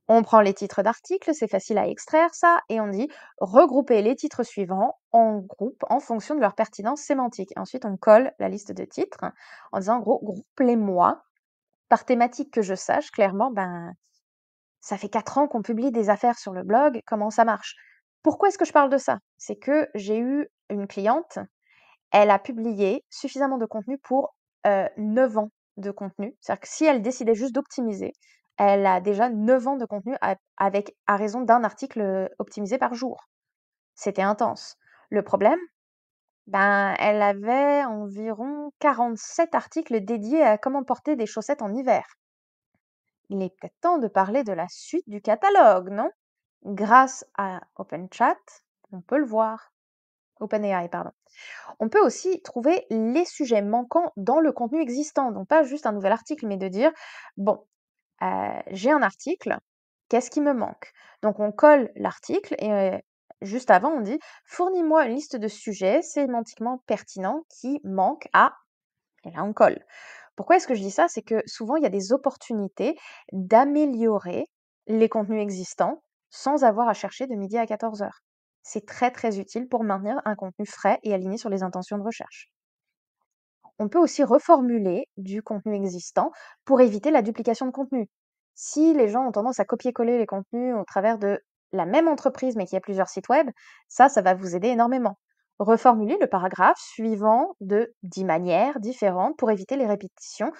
[SPEAKER 2] on prend les titres d'articles, c'est facile à extraire ça, et on dit regrouper les titres suivants en groupe en fonction de leur pertinence sémantique. Et ensuite, on colle la liste de titres en disant, en gros, groupe-les-moi par thématique que je sache clairement, ben, ça fait 4 ans qu'on publie des affaires sur le blog, comment ça marche? Pourquoi est-ce que je parle de ça? C'est que j'ai eu une cliente. Elle a publié suffisamment de contenu pour 9 ans de contenu. C'est-à-dire que si elle décidait juste d'optimiser, elle a déjà 9 ans de contenu à raison d'un article optimisé par jour. C'était intense. Le problème, ben, elle avait environ 47 articles dédiés à comment porter des chaussettes en hiver. Il est peut-être temps de parler de la suite du catalogue, non? Grâce à OpenChat, on peut le voir. OpenAI, pardon. On peut aussi trouver les sujets manquants dans le contenu existant, donc pas juste un nouvel article, mais de dire, bon, j'ai un article, qu'est-ce qui me manque? Donc on colle l'article et juste avant, on dit, fournis-moi une liste de sujets sémantiquement pertinents qui manquent à, et là on colle. Pourquoi est-ce que je dis ça? C'est que souvent, il y a des opportunités d'améliorer les contenus existants sans avoir à chercher de midi à 14 heures. C'est très très utile pour maintenir un contenu frais et aligné sur les intentions de recherche. On peut aussi reformuler du contenu existant pour éviter la duplication de contenu. Si les gens ont tendance à copier-coller les contenus au travers de la même entreprise mais qui a plusieurs sites web, ça va vous aider énormément. Reformuler le paragraphe suivant de 10 manières différentes pour éviter les répétitions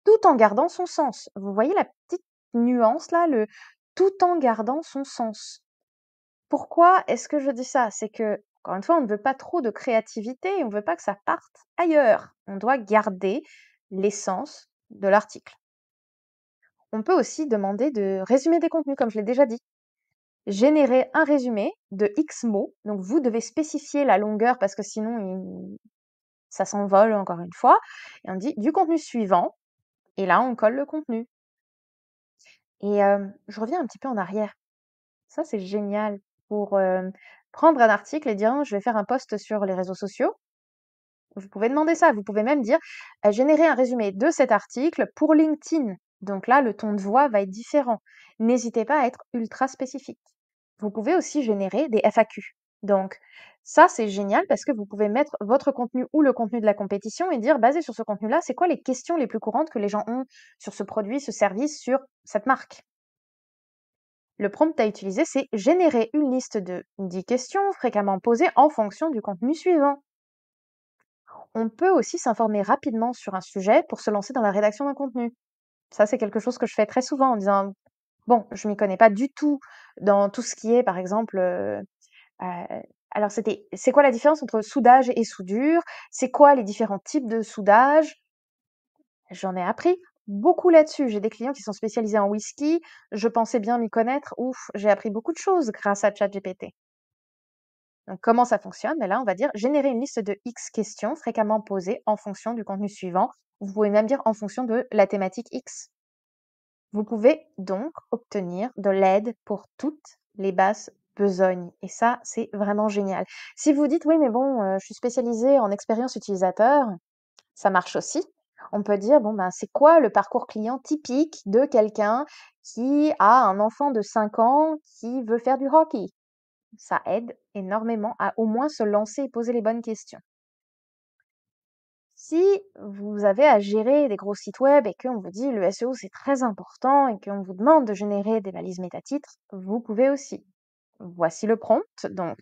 [SPEAKER 2] tout en gardant son sens. Vous voyez la petite nuance là, le tout en gardant son sens. Pourquoi est-ce que je dis ça? C'est que, encore une fois, on ne veut pas trop de créativité et on ne veut pas que ça parte ailleurs. On doit garder l'essence de l'article. On peut aussi demander de résumer des contenus, comme je l'ai déjà dit. Générer un résumé de X mots. Donc, vous devez spécifier la longueur parce que sinon, ça s'envole encore une fois. Et on dit du contenu suivant. Et là, on colle le contenu. Et je reviens un petit peu en arrière. Ça, c'est génial pour prendre un article et dire: «Je vais faire un post sur les réseaux sociaux». Vous pouvez demander ça. Vous pouvez même dire générer un résumé de cet article pour LinkedIn. Donc là, le ton de voix va être différent. N'hésitez pas à être ultra spécifique. Vous pouvez aussi générer des FAQ. Donc ça, c'est génial parce que vous pouvez mettre votre contenu ou le contenu de la compétition et dire, basé sur ce contenu-là, c'est quoi les questions les plus courantes que les gens ont sur ce produit, ce service, sur cette marque. Le prompt à utiliser, c'est générer une liste de 10 questions fréquemment posées en fonction du contenu suivant. On peut aussi s'informer rapidement sur un sujet pour se lancer dans la rédaction d'un contenu. Ça, c'est quelque chose que je fais très souvent en disant, bon, je m'y connais pas du tout dans tout ce qui est, par exemple, alors c'est quoi la différence entre soudage et soudure? C'est quoi les différents types de soudage? J'en ai appris beaucoup là-dessus. J'ai des clients qui sont spécialisés en whisky. Je pensais bien m'y connaître. Ouf, j'ai appris beaucoup de choses grâce à ChatGPT. Donc, comment ça fonctionne? Ben là, on va dire générer une liste de X questions fréquemment posées en fonction du contenu suivant. Vous pouvez même dire en fonction de la thématique X. Vous pouvez donc obtenir de l'aide pour toutes les basses besognes. Et ça, c'est vraiment génial. Si vous dites, oui, mais bon, je suis spécialisée en expérience utilisateur, ça marche aussi. On peut dire, bon, ben, c'est quoi le parcours client typique de quelqu'un qui a un enfant de 5 ans qui veut faire du hockey? Ça aide énormément à au moins se lancer et poser les bonnes questions. Si vous avez à gérer des gros sites web et qu'on vous dit le SEO c'est très important et qu'on vous demande de générer des balises métatitres, vous pouvez aussi. Voici le prompt. Donc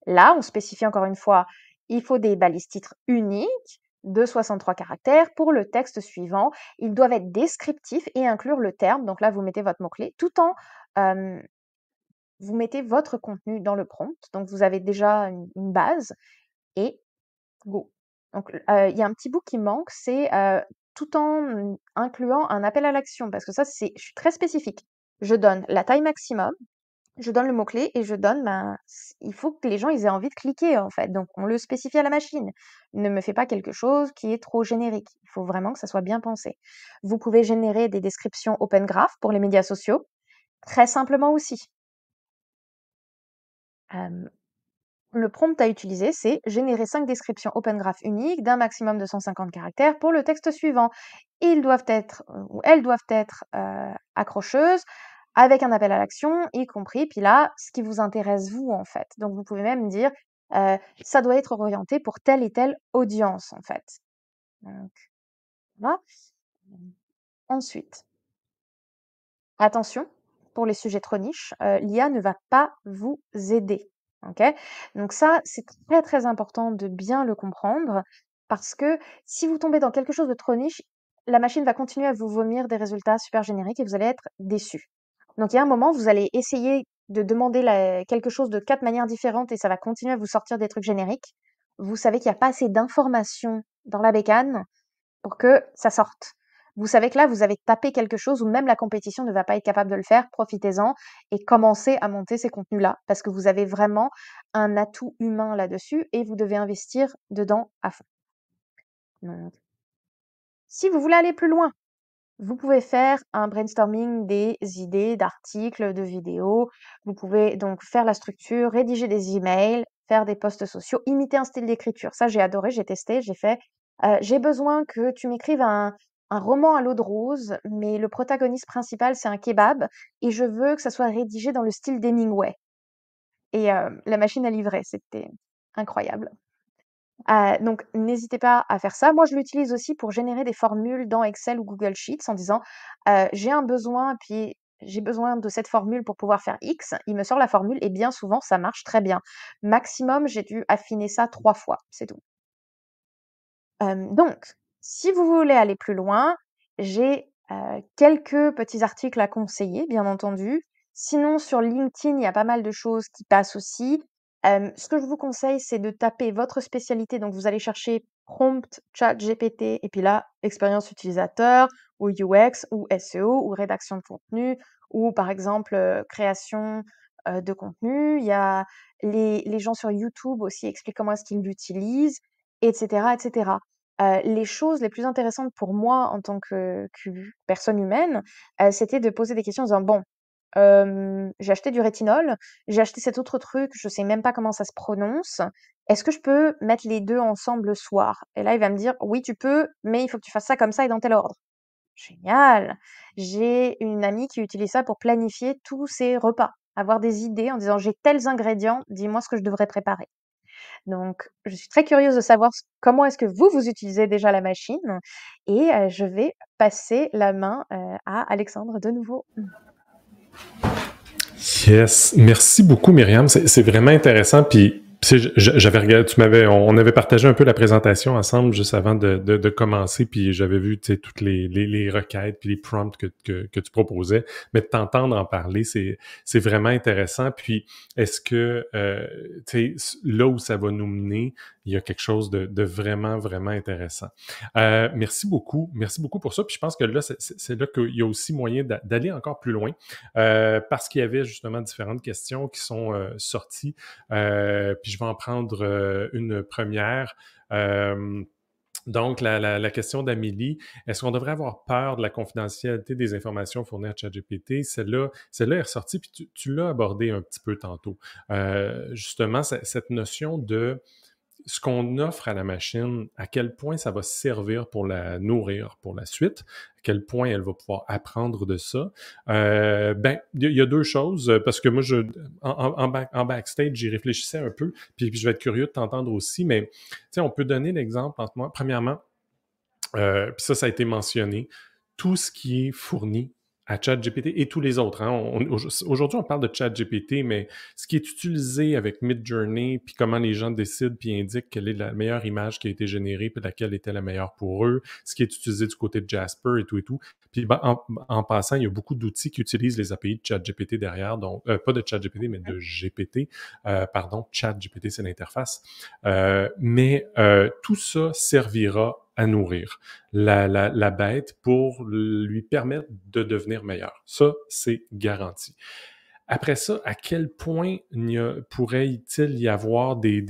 [SPEAKER 2] là, on spécifie encore une fois, il faut des balises titres uniques de 63 caractères pour le texte suivant. Ils doivent être descriptifs et inclure le terme. Donc là, vous mettez votre mot-clé tout en vous mettez votre contenu dans le prompt. Donc vous avez déjà une base et go. Donc, il y a un petit bout qui manque, c'est, tout en incluant un appel à l'action parce que ça, c'est je suis très spécifique. Je donne la taille maximum, je donne le mot-clé et je donne, ben, il faut que les gens, ils aient envie de cliquer, en fait, donc on le spécifie à la machine. Ne me fais pas quelque chose qui est trop générique. Il faut vraiment que ça soit bien pensé. Vous pouvez générer des descriptions Open Graph pour les médias sociaux, très simplement aussi. Hem Le prompt à utiliser, c'est générer 5 descriptions Open Graph uniques d'un maximum de 150 caractères pour le texte suivant. Ils doivent être, ou elles doivent être accrocheuses, avec un appel à l'action, y compris, puis là, ce qui vous intéresse vous, en fait. Donc, vous pouvez même dire, ça doit être orienté pour telle et telle audience, en fait. Donc, voilà. Ensuite, attention, pour les sujets trop niches, l'IA ne va pas vous aider. OK? Donc ça, c'est très, très important de bien le comprendre parce que si vous tombez dans quelque chose de trop niche, la machine va continuer à vous vomir des résultats super génériques et vous allez être déçu. Donc il y a un moment, vous allez essayer de demander quelque chose de 4 manières différentes et ça va continuer à vous sortir des trucs génériques. Vous savez qu'il n'y a pas assez d'informations dans la bécane pour que ça sorte. Vous savez que là, vous avez tapé quelque chose où même la compétition ne va pas être capable de le faire, profitez-en et commencez à monter ces contenus-là parce que vous avez vraiment un atout humain là-dessus et vous devez investir dedans à fond. Donc, si vous voulez aller plus loin, vous pouvez faire un brainstorming des idées d'articles, de vidéos. Vous pouvez donc faire la structure, rédiger des emails, faire des posts sociaux, imiter un style d'écriture. Ça, j'ai adoré, j'ai testé, j'ai fait. J'ai besoin que tu m'écrives un roman à l'eau de rose, mais le protagoniste principal, c'est un kebab, et je veux que ça soit rédigé dans le style d'Hemingway. Et la machine a livré, c'était incroyable. Donc n'hésitez pas à faire ça. Moi, je l'utilise aussi pour générer des formules dans Excel ou Google Sheets en disant, «J'ai un besoin, puis j'ai besoin de cette formule pour pouvoir faire X». Il me sort la formule et bien souvent, ça marche très bien. Maximum, j'ai dû affiner ça 3 fois, c'est tout. Donc, si vous voulez aller plus loin, j'ai, quelques petits articles à conseiller, bien entendu. Sinon, sur LinkedIn, il y a pas mal de choses qui passent aussi. Ce que je vous conseille, c'est de taper votre spécialité. Donc, vous allez chercher prompt ChatGPT et puis là, expérience utilisateur ou UX ou SEO ou rédaction de contenu ou par exemple, création, de contenu. Il y a les gens sur YouTube aussi expliquent comment est-ce qu'ils l'utilisent et cetera et cetera. Les choses les plus intéressantes pour moi en tant que personne humaine, c'était de poser des questions en disant: «Bon, j'ai acheté du rétinol, j'ai acheté cet autre truc, je sais même pas comment ça se prononce. Est-ce que je peux mettre les 2 ensemble le soir? Et là, il va me dire: «Oui, tu peux, mais il faut que tu fasses ça comme ça et dans tel ordre». Génial! J'ai une amie qui utilise ça pour planifier tous ses repas, avoir des idées en disant: «J'ai tels ingrédients, dis-moi ce que je devrais préparer». Donc, je suis très curieuse de savoir comment est-ce que vous utilisez déjà la machine et je vais passer la main à Alexandre de nouveau.
[SPEAKER 1] Yes. Merci beaucoup, Myriam. C'est vraiment intéressant. Puis, j'avais regardé, on avait partagé un peu la présentation ensemble juste avant de commencer. Puis, j'avais vu, tu sais, toutes les requêtes puis les prompts que tu proposais. Mais de t'entendre en parler, c'est vraiment intéressant. Puis, est-ce que, tu sais, là où ça va nous mener, il y a quelque chose de vraiment, vraiment intéressant. Merci beaucoup. Merci beaucoup pour ça. Puis, je pense que là, c'est là qu'il y a aussi moyen d'aller encore plus loin. Parce qu'il y avait justement différentes questions qui sont sorties. Puis je vais en prendre une première. Donc, la question d'Amélie, est-ce qu'on devrait avoir peur de la confidentialité des informations fournies à ChatGPT? Celle-là est ressortie, puis tu l'as abordé un petit peu tantôt. Justement, cette notion de ce qu'on offre à la machine, à quel point ça va servir pour la nourrir pour la suite, à quel point elle va pouvoir apprendre de ça. Ben, il y a deux choses, parce que moi, en backstage, j'y réfléchissais un peu, puis je vais être curieux de t'entendre aussi, mais tu sais, on peut donner l'exemple en ce moment. Premièrement, puis ça a été mentionné, tout ce qui est fourni à ChatGPT et tous les autres. Hein. Aujourd'hui, on parle de ChatGPT, mais ce qui est utilisé avec Midjourney, puis comment les gens décident puis indiquent quelle est la meilleure image qui a été générée, puis laquelle était la meilleure pour eux, ce qui est utilisé du côté de Jasper et tout et tout. Puis ben, en passant, il y a beaucoup d'outils qui utilisent les API de ChatGPT derrière, donc pas de ChatGPT, mais de GPT. Pardon, ChatGPT, c'est l'interface. Mais tout ça servira à nourrir la bête pour lui permettre de devenir meilleur. Ça, c'est garanti. Après ça, à quel point pourrait-il y avoir des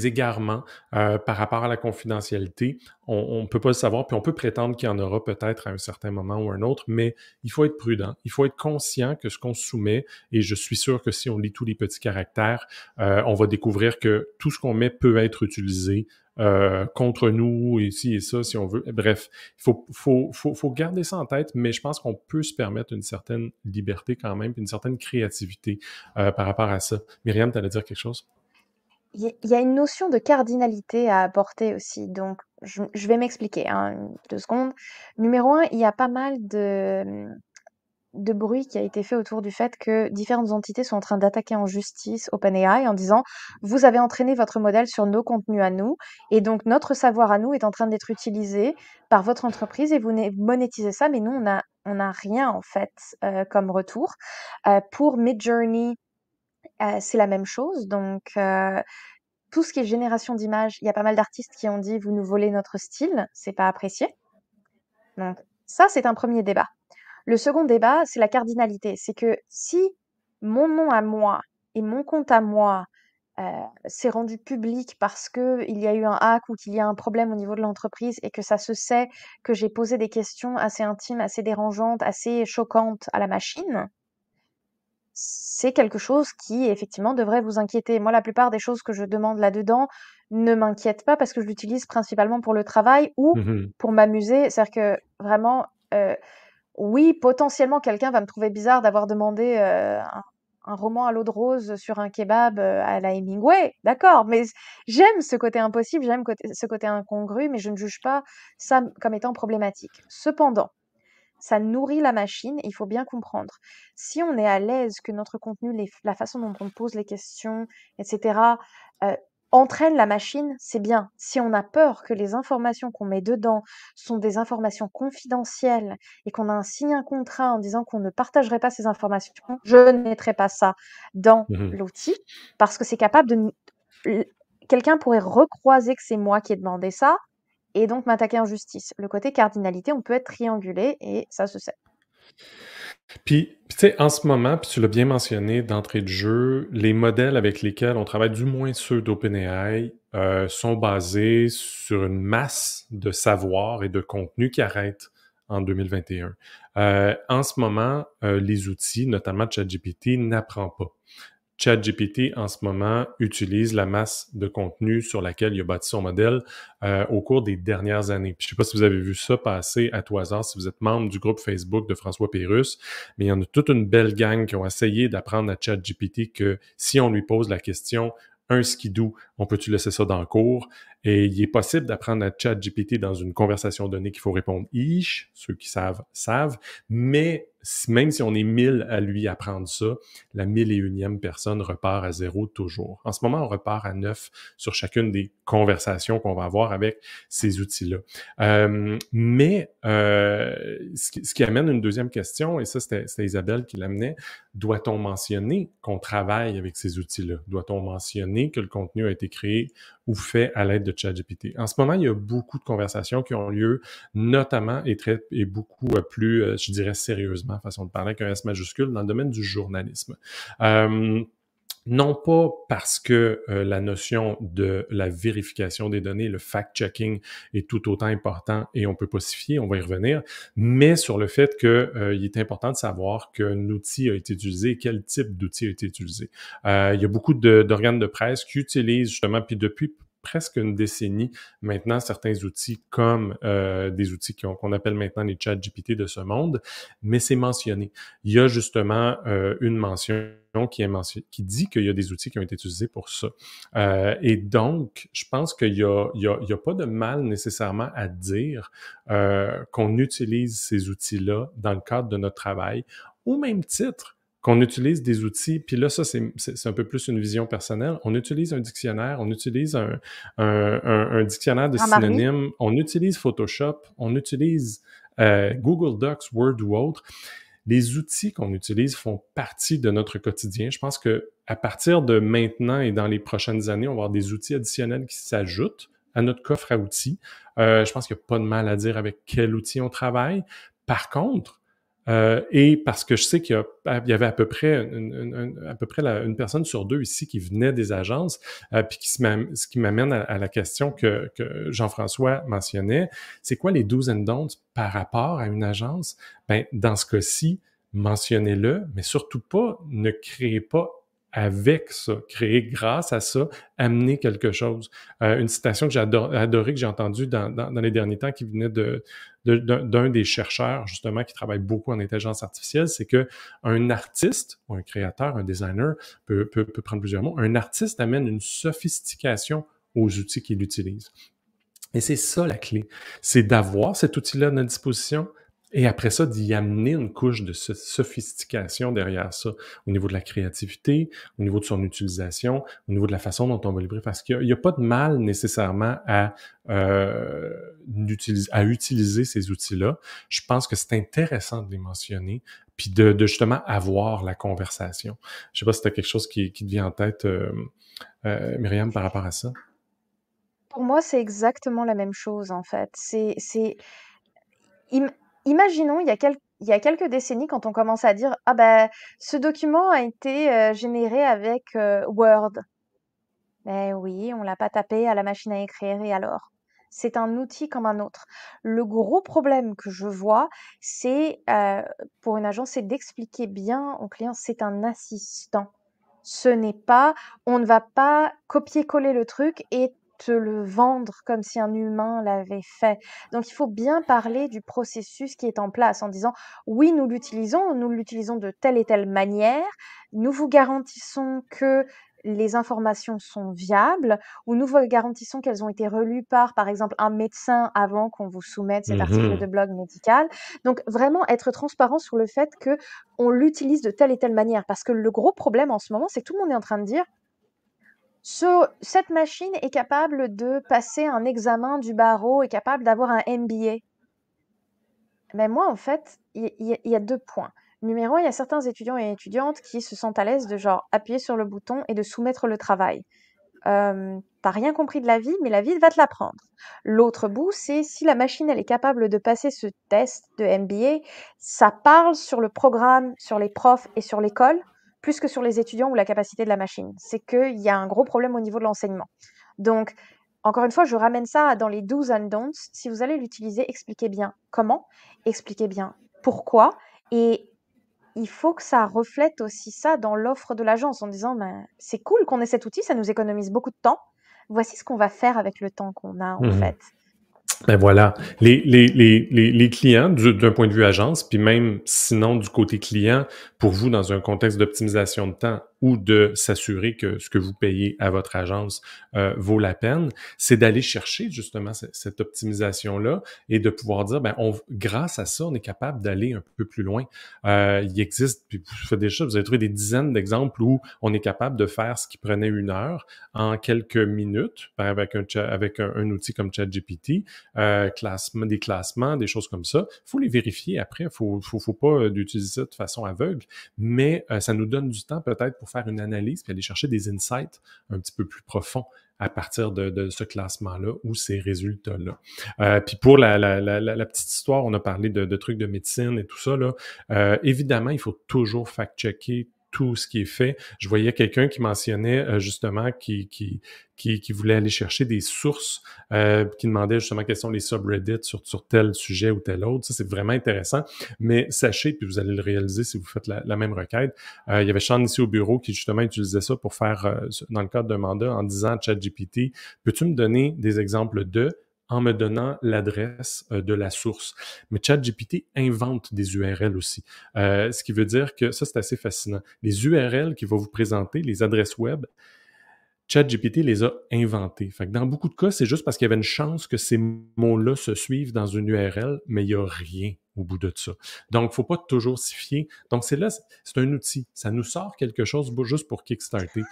[SPEAKER 1] égarements par rapport à la confidentialité? On ne peut pas le savoir, puis on peut prétendre qu'il y en aura peut-être à un certain moment ou un autre, mais il faut être prudent. Il faut être conscient que ce qu'on soumet, et je suis sûr que si on lit tous les petits caractères, on va découvrir que tout ce qu'on met peut être utilisé contre nous, et ci et ça, si on veut. Bref, il faut garder ça en tête, mais je pense qu'on peut se permettre une certaine liberté quand même, puis une certaine créativité par rapport à ça. Myriam, tu allais dire quelque chose?
[SPEAKER 2] Il y a une notion de cardinalité à apporter aussi, donc je vais m'expliquer, hein, 2 secondes. Numéro 1, il y a pas mal de bruit qui a été fait autour du fait que différentes entités sont en train d'attaquer en justice OpenAI en disant: «Vous avez entraîné votre modèle sur nos contenus à nous et donc notre savoir à nous est en train d'être utilisé par votre entreprise et vous monétisez ça, mais nous on a rien en fait, comme retour». Pour Midjourney, c'est la même chose, donc tout ce qui est génération d'images, il y a pas mal d'artistes qui ont dit: «Vous nous volez notre style, c'est pas apprécié». Donc ça, c'est un premier débat. Le second débat, c'est la cardinalité. C'est que si mon nom à moi et mon compte à moi, s'est rendu public parce qu'il y a eu un hack ou qu'il y a un problème au niveau de l'entreprise et que ça se sait que j'ai posé des questions assez intimes, assez dérangeantes, assez choquantes à la machine, c'est quelque chose qui effectivement devrait vous inquiéter. Moi, la plupart des choses que je demande là-dedans ne m'inquiètent pas parce que je l'utilise principalement pour le travail ou
[SPEAKER 1] Mhm.
[SPEAKER 2] pour m'amuser. C'est-à-dire que vraiment, oui, potentiellement, quelqu'un va me trouver bizarre d'avoir demandé un roman à l'eau de rose sur un kebab à la Hemingway, d'accord, mais j'aime ce côté impossible, j'aime ce côté incongru, mais je ne juge pas ça comme étant problématique. Cependant, ça nourrit la machine, et il faut bien comprendre. Si on est à l'aise que notre contenu, la façon dont on pose les questions, etc., euh, entraîne la machine, c'est bien. Si on a peur que les informations qu'on met dedans sont des informations confidentielles et qu'on a signé un contrat en disant qu'on ne partagerait pas ces informations, je ne mettrai pas ça dans
[SPEAKER 1] Mhm.
[SPEAKER 2] l'outil parce que c'est capable quelqu'un pourrait recroiser que c'est moi qui ai demandé ça et donc m'attaquer en justice. Le côté cardinalité, on peut être triangulé et ça se sait.
[SPEAKER 1] Puis tu sais, en ce moment, puis tu l'as bien mentionné d'entrée de jeu, les modèles avec lesquels on travaille, du moins ceux d'OpenAI, sont basés sur une masse de savoir et de contenu qui arrête en 2021. En ce moment, les outils, notamment ChatGPT, n'apprend pas. ChatGPT, en ce moment, utilise la masse de contenu sur laquelle il a bâti son modèle au cours des dernières années. Puis, je ne sais pas si vous avez vu ça passer à tout hasard, si vous êtes membre du groupe Facebook de François Pérusse, mais il y en a toute une belle gang qui ont essayé d'apprendre à ChatGPT que si on lui pose la question un skidoo, on peut-tu laisser ça dans le cours? Et il est possible d'apprendre à ChatGPT dans une conversation donnée qu'il faut répondre « ish », ceux qui savent, savent, mais même si on est 1000 à lui apprendre ça, la 1001e personne repart à 0 toujours. En ce moment, on repart à 9 sur chacune des conversations qu'on va avoir avec ces outils-là. Ce qui amène une deuxième question, et ça, c'était Isabelle qui l'amenait, doit-on mentionner qu'on travaille avec ces outils-là? Doit-on mentionner que le contenu a été créé ou fait à l'aide de ChatGPT? En ce moment, il y a beaucoup de conversations qui ont lieu, notamment et beaucoup plus, je dirais sérieusement, façon de parler avec un S majuscule, dans le domaine du journalisme. Non pas parce que la notion de la vérification des données, le fact-checking est tout autant important et on peut pas s'y fier, on va y revenir, mais sur le fait que il est important de savoir qu'un outil a été utilisé et quel type d'outil a été utilisé. Il y a beaucoup d'organes de presse qui utilisent justement, puis depuis presque une décennie maintenant, certains outils comme des outils qu'on appelle maintenant les ChatGPT de ce monde, mais c'est mentionné. Il y a justement une mention qui dit qu'il y a des outils qui ont été utilisés pour ça. Et donc, je pense qu'il y a pas de mal nécessairement à dire qu'on utilise ces outils-là dans le cadre de notre travail, au même titre qu'on utilise des outils, puis là, ça, c'est un peu plus une vision personnelle. On utilise un dictionnaire, on utilise un dictionnaire de synonymes, on utilise Photoshop, on utilise Google Docs, Word ou autre. Les outils qu'on utilise font partie de notre quotidien. Je pense que à partir de maintenant et dans les prochaines années, on va avoir des outils additionnels qui s'ajoutent à notre coffre à outils. Je pense qu'il n'y a pas de mal à dire avec quel outil on travaille. Par contre, et parce que je sais qu'il y avait à peu près une personne sur deux ici qui venait des agences, puis ce qui m'amène à la question que Jean-François mentionnait, c'est quoi les do's and don'ts par rapport à une agence? Ben, dans ce cas-ci, mentionnez-le, mais surtout pas, ne créez pas avec ça, créer grâce à ça, amener quelque chose. Une citation que j'ai adorée, que j'ai entendue dans les derniers temps, qui venait d'un des chercheurs, justement, qui travaille beaucoup en intelligence artificielle, c'est que un artiste, ou un créateur, un designer, peut prendre plusieurs mots, un artiste amène une sophistication aux outils qu'il utilise. Et c'est ça la clé, c'est d'avoir cet outil-là à notre disposition, et après ça, d'y amener une couche de sophistication derrière ça, au niveau de la créativité, au niveau de son utilisation, au niveau de la façon dont on va livrer, parce qu'il n'y a pas de mal nécessairement à utiliser ces outils-là. Je pense que c'est intéressant de les mentionner, puis de justement avoir la conversation. Je sais pas si tu as quelque chose qui te vient en tête, Myriam, par rapport à ça.
[SPEAKER 2] Pour moi, c'est exactement la même chose, en fait. Imaginons, il y a quelques décennies, quand on commence à dire, ah ben, ce document a été généré avec Word. Ben oui, on l'a pas tapé à la machine à écrire, et alors? C'est un outil comme un autre. Le gros problème que je vois, c'est pour une agence, c'est d'expliquer bien au client, c'est un assistant. Ce n'est pas, on ne va pas copier-coller le truc et te le vendre comme si un humain l'avait fait. Donc, il faut bien parler du processus qui est en place en disant, oui, nous l'utilisons de telle et telle manière, nous vous garantissons que les informations sont viables, ou nous vous garantissons qu'elles ont été relues par exemple, un médecin avant qu'on vous soumette cet article de blog médical. Donc, vraiment être transparent sur le fait que on l'utilise de telle et telle manière. Parce que le gros problème en ce moment, c'est que tout le monde est en train de dire cette machine est capable de passer un examen du barreau, est capable d'avoir un MBA. Mais moi, en fait, il y a 2 points. Numéro 1, il y a certains étudiants et étudiantes qui se sentent à l'aise de genre appuyer sur le bouton et de soumettre le travail. T'as rien compris de la vie, mais la vie va te l'apprendre. L'autre bout, c'est si la machine elle est capable de passer ce test de MBA, ça parle sur le programme, sur les profs et sur l'école, plus que sur les étudiants ou la capacité de la machine. C'est qu'il y a un gros problème au niveau de l'enseignement. Donc, encore une fois, je ramène ça dans les do's and don'ts. Si vous allez l'utiliser, expliquez bien comment, expliquez bien pourquoi, et il faut que ça reflète aussi ça dans l'offre de l'agence en disant, ben, c'est cool qu'on ait cet outil, ça nous économise beaucoup de temps. Voici ce qu'on va faire avec le temps qu'on a, en
[SPEAKER 1] Mhm.
[SPEAKER 2] fait.
[SPEAKER 1] Ben voilà, les clients, d'un point de vue agence, puis même sinon du côté client, pour vous, dans un contexte d'optimisation de temps ou de s'assurer que ce que vous payez à votre agence vaut la peine, c'est d'aller chercher justement cette optimisation-là et de pouvoir dire, ben, grâce à ça, on est capable d'aller un peu plus loin. Il existe, puis vous faites déjà, vous avez trouvé des dizaines d'exemples où on est capable de faire ce qui prenait 1 heure en quelques minutes avec un outil comme ChatGPT, des classements, des choses comme ça. Il faut les vérifier après. Faut pas d'utiliser ça de façon aveugle, mais ça nous donne du temps peut-être pour faire une analyse puis aller chercher des insights un petit peu plus profonds à partir de ce classement-là ou ces résultats-là. Puis pour la petite histoire, on a parlé de trucs de médecine et tout ça, là. Évidemment, il faut toujours fact-checker tout ce qui est fait. Je voyais quelqu'un qui mentionnait justement qui voulait aller chercher des sources, qui demandait justement quels sont les subreddits sur tel sujet ou tel autre. Ça, c'est vraiment intéressant. Mais sachez, puis vous allez le réaliser si vous faites la même requête, il y avait Sean ici au bureau qui justement utilisait ça pour faire, dans le cadre d'un mandat, en disant à ChatGPT, peux-tu me donner des exemples en me donnant l'adresse de la source. Mais ChatGPT invente des URL aussi. Ce qui veut dire que ça, c'est assez fascinant. Les URL qu'il va vous présenter, les adresses web, ChatGPT les a inventés. Fait que dans beaucoup de cas, c'est juste parce qu'il y avait une chance que ces mots-là se suivent dans une URL, mais il n'y a rien au bout de ça. Donc, il ne faut pas toujours s'y fier. Donc, c'est un outil. Ça nous sort quelque chose juste pour kickstarter.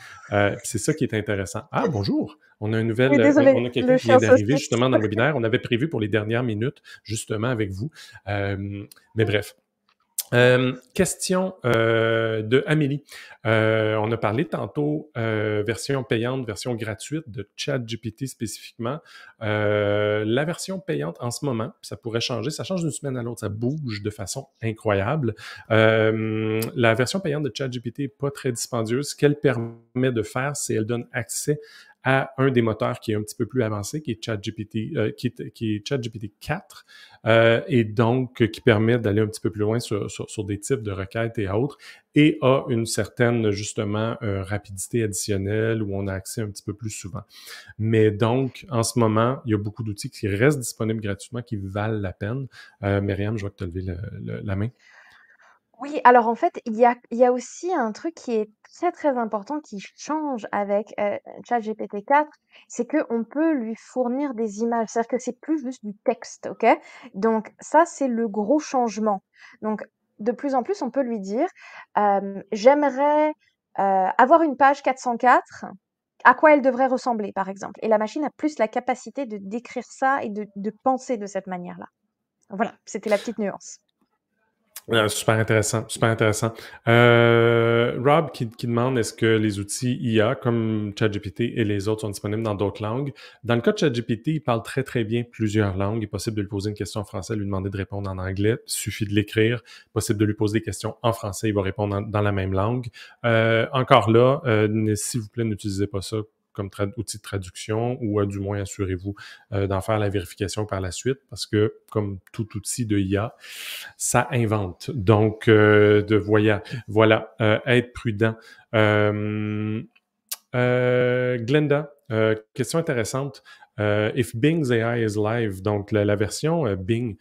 [SPEAKER 1] C'est ça qui est intéressant. Ah, bonjour! On a
[SPEAKER 2] Oui,
[SPEAKER 1] on
[SPEAKER 2] désolée,
[SPEAKER 1] a quelqu'un
[SPEAKER 2] le
[SPEAKER 1] qui vient
[SPEAKER 2] chien
[SPEAKER 1] d'arriver
[SPEAKER 2] saucisse.
[SPEAKER 1] justement dans le webinaire. On avait prévu pour les dernières minutes, justement, avec vous. Mais bref. Question de Amélie. On a parlé tantôt version payante, version gratuite de ChatGPT spécifiquement. La version payante en ce moment, ça pourrait changer, ça change d'une semaine à l'autre, ça bouge de façon incroyable. La version payante de ChatGPT n'est pas très dispendieuse. Ce qu'elle permet de faire, c'est qu'elle donne accès à un des moteurs qui est un petit peu plus avancé, qui est ChatGPT, qui est ChatGPT 4, et donc qui permet d'aller un petit peu plus loin sur des types de requêtes et autres, et a une certaine, justement, rapidité additionnelle où on a accès un petit peu plus souvent. Mais donc, en ce moment, il y a beaucoup d'outils qui restent disponibles gratuitement, qui valent la peine. Myriam, je vois que tu as levé la main.
[SPEAKER 2] Oui, alors en fait, il y a aussi un truc qui est très très important qui change avec ChatGPT 4, c'est qu'on peut lui fournir des images. C'est-à-dire que c'est plus juste du texte, ok? Donc ça, c'est le gros changement. Donc de plus en plus, on peut lui dire, j'aimerais avoir une page 404. À quoi elle devrait ressembler, par exemple. Et la machine a plus la capacité de décrire ça et de penser de cette manière-là. Voilà, c'était la petite nuance.
[SPEAKER 1] Super intéressant, super intéressant. Rob qui demande est-ce que les outils IA comme ChatGPT et les autres sont disponibles dans d'autres langues. Dans le cas de ChatGPT, il parle très très bien plusieurs langues. Il est possible de lui poser une question en français, lui demander de répondre en anglais. Il suffit de l'écrire. Possible de lui poser des questions en français, il va répondre dans la même langue. Encore là, s'il vous plaît, n'utilisez pas ça comme outil de traduction ou du moins assurez-vous d'en faire la vérification par la suite parce que comme tout outil de IA, ça invente. Donc, voilà, être prudent. Glenda, question intéressante. If Bing's AI is live, donc la version Bing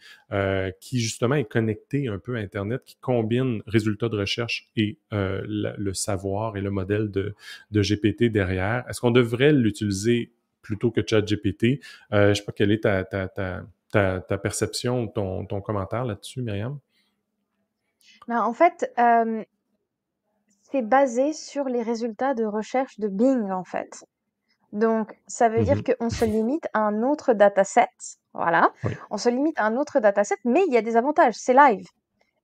[SPEAKER 1] qui justement est connectée un peu à Internet, qui combine résultats de recherche et le savoir et le modèle de GPT derrière, est-ce qu'on devrait l'utiliser plutôt que ChatGPT? Je ne sais pas quelle est ta perception, ton commentaire là-dessus, Myriam?
[SPEAKER 2] Ben, en fait, c'est basé sur les résultats de recherche de Bing, en fait. Donc, ça veut dire
[SPEAKER 1] Mhm.
[SPEAKER 2] qu'on se limite à un autre dataset. Voilà.
[SPEAKER 1] Oui.
[SPEAKER 2] On se limite à un autre dataset, mais il y a des avantages. C'est live.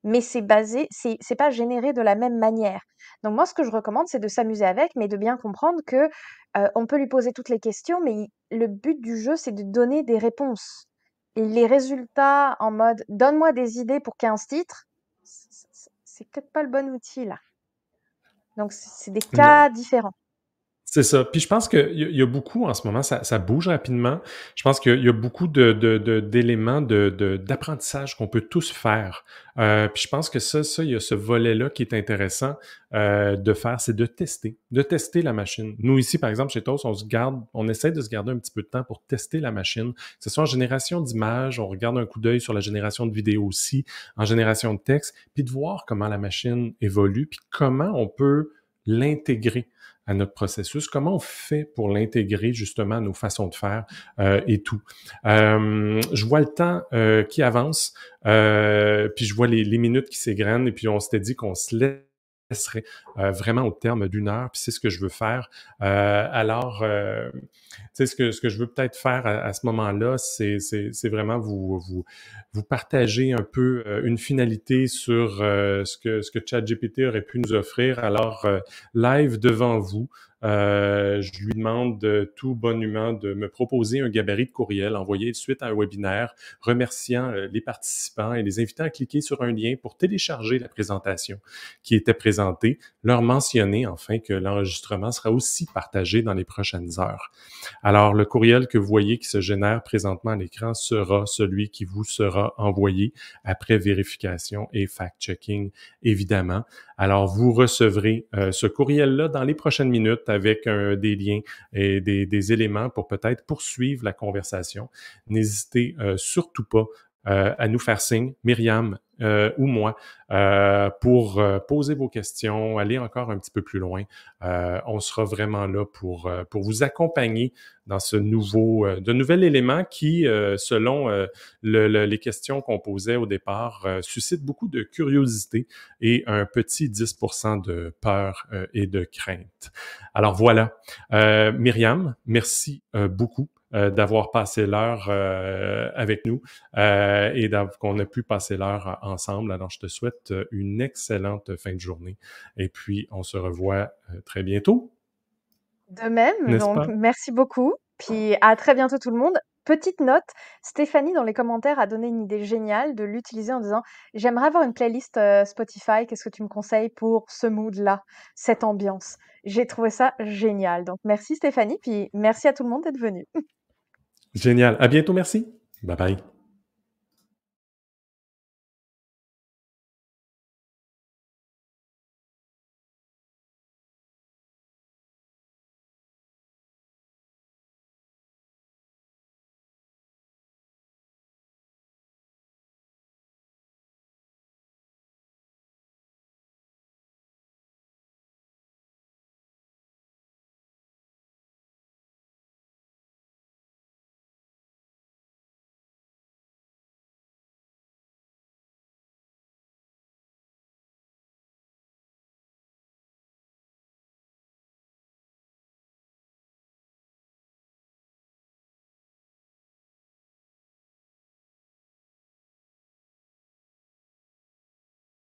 [SPEAKER 2] Mais c'est pas généré de la même manière. Donc, moi, ce que je recommande, c'est de s'amuser avec, mais de bien comprendre que, on peut lui poser toutes les questions, mais le but du jeu, c'est de donner des réponses. Et les résultats en mode, donne-moi des idées pour 15 titres, c'est peut-être pas le bon outil, là. Donc, c'est des
[SPEAKER 1] Non.
[SPEAKER 2] cas différents.
[SPEAKER 1] C'est ça. Puis je pense qu'il y a beaucoup en ce moment, ça bouge rapidement. Je pense qu'il y a beaucoup d'éléments d'apprentissage qu'on peut tous faire. Puis je pense que il y a ce volet-là qui est intéressant de faire, c'est de tester la machine. Nous ici, par exemple, chez TOS, on essaie de se garder un petit peu de temps pour tester la machine. Que ce soit en génération d'images, on regarde un coup d'œil sur la génération de vidéos aussi, en génération de texte, puis de voir comment la machine évolue, puis comment on peut l'intégrer à notre processus, comment on fait pour l'intégrer justement à nos façons de faire et tout. Je vois le temps qui avance, puis je vois les minutes qui s'égrènent, et puis on s'était dit qu'on se laisserait vraiment au terme d'une heure, puis c'est ce que je veux faire. Alors, tu sais, ce que je veux peut-être faire à ce moment-là, c'est vraiment vous partager un peu une finalité sur ce que ChatGPT aurait pu nous offrir. Alors, live devant vous, je lui demande de tout bonnement de me proposer un gabarit de courriel envoyé suite à un webinaire remerciant les participants et les invitant à cliquer sur un lien pour télécharger la présentation qui était présentée, leur mentionner enfin que l'enregistrement sera aussi partagé dans les prochaines heures. Alors, le courriel que vous voyez qui se génère présentement à l'écran sera celui qui vous sera envoyé après vérification et fact-checking, évidemment. Alors, vous recevrez ce courriel-là dans les prochaines minutes avec des liens et des éléments pour peut-être poursuivre la conversation. N'hésitez surtout pas à nous faire signe, Myriam ou moi, pour poser vos questions, aller encore un petit peu plus loin. On sera vraiment là pour vous accompagner dans de nouvel élément qui, selon les questions qu'on posait au départ, suscite beaucoup de curiosité et un petit 10% de peur et de crainte. Alors voilà. Myriam, merci beaucoup d'avoir passé l'heure avec nous et qu'on a pu passer l'heure ensemble. Alors, je te souhaite une excellente fin de journée et puis on se revoit très bientôt,
[SPEAKER 2] De même,
[SPEAKER 1] n'est-ce
[SPEAKER 2] donc
[SPEAKER 1] pas?
[SPEAKER 2] merci beaucoup, puis à très bientôt tout le monde. Petite note, Stéphanie dans les commentaires a donné une idée géniale de l'utiliser en disant: «J'aimerais avoir une playlist, Spotify, qu'est-ce que tu me conseilles pour ce mood-là, cette ambiance?» J'ai trouvé ça génial, donc merci Stéphanie, puis merci à tout le monde d'être venu.
[SPEAKER 1] Génial. À bientôt, merci. Bye bye.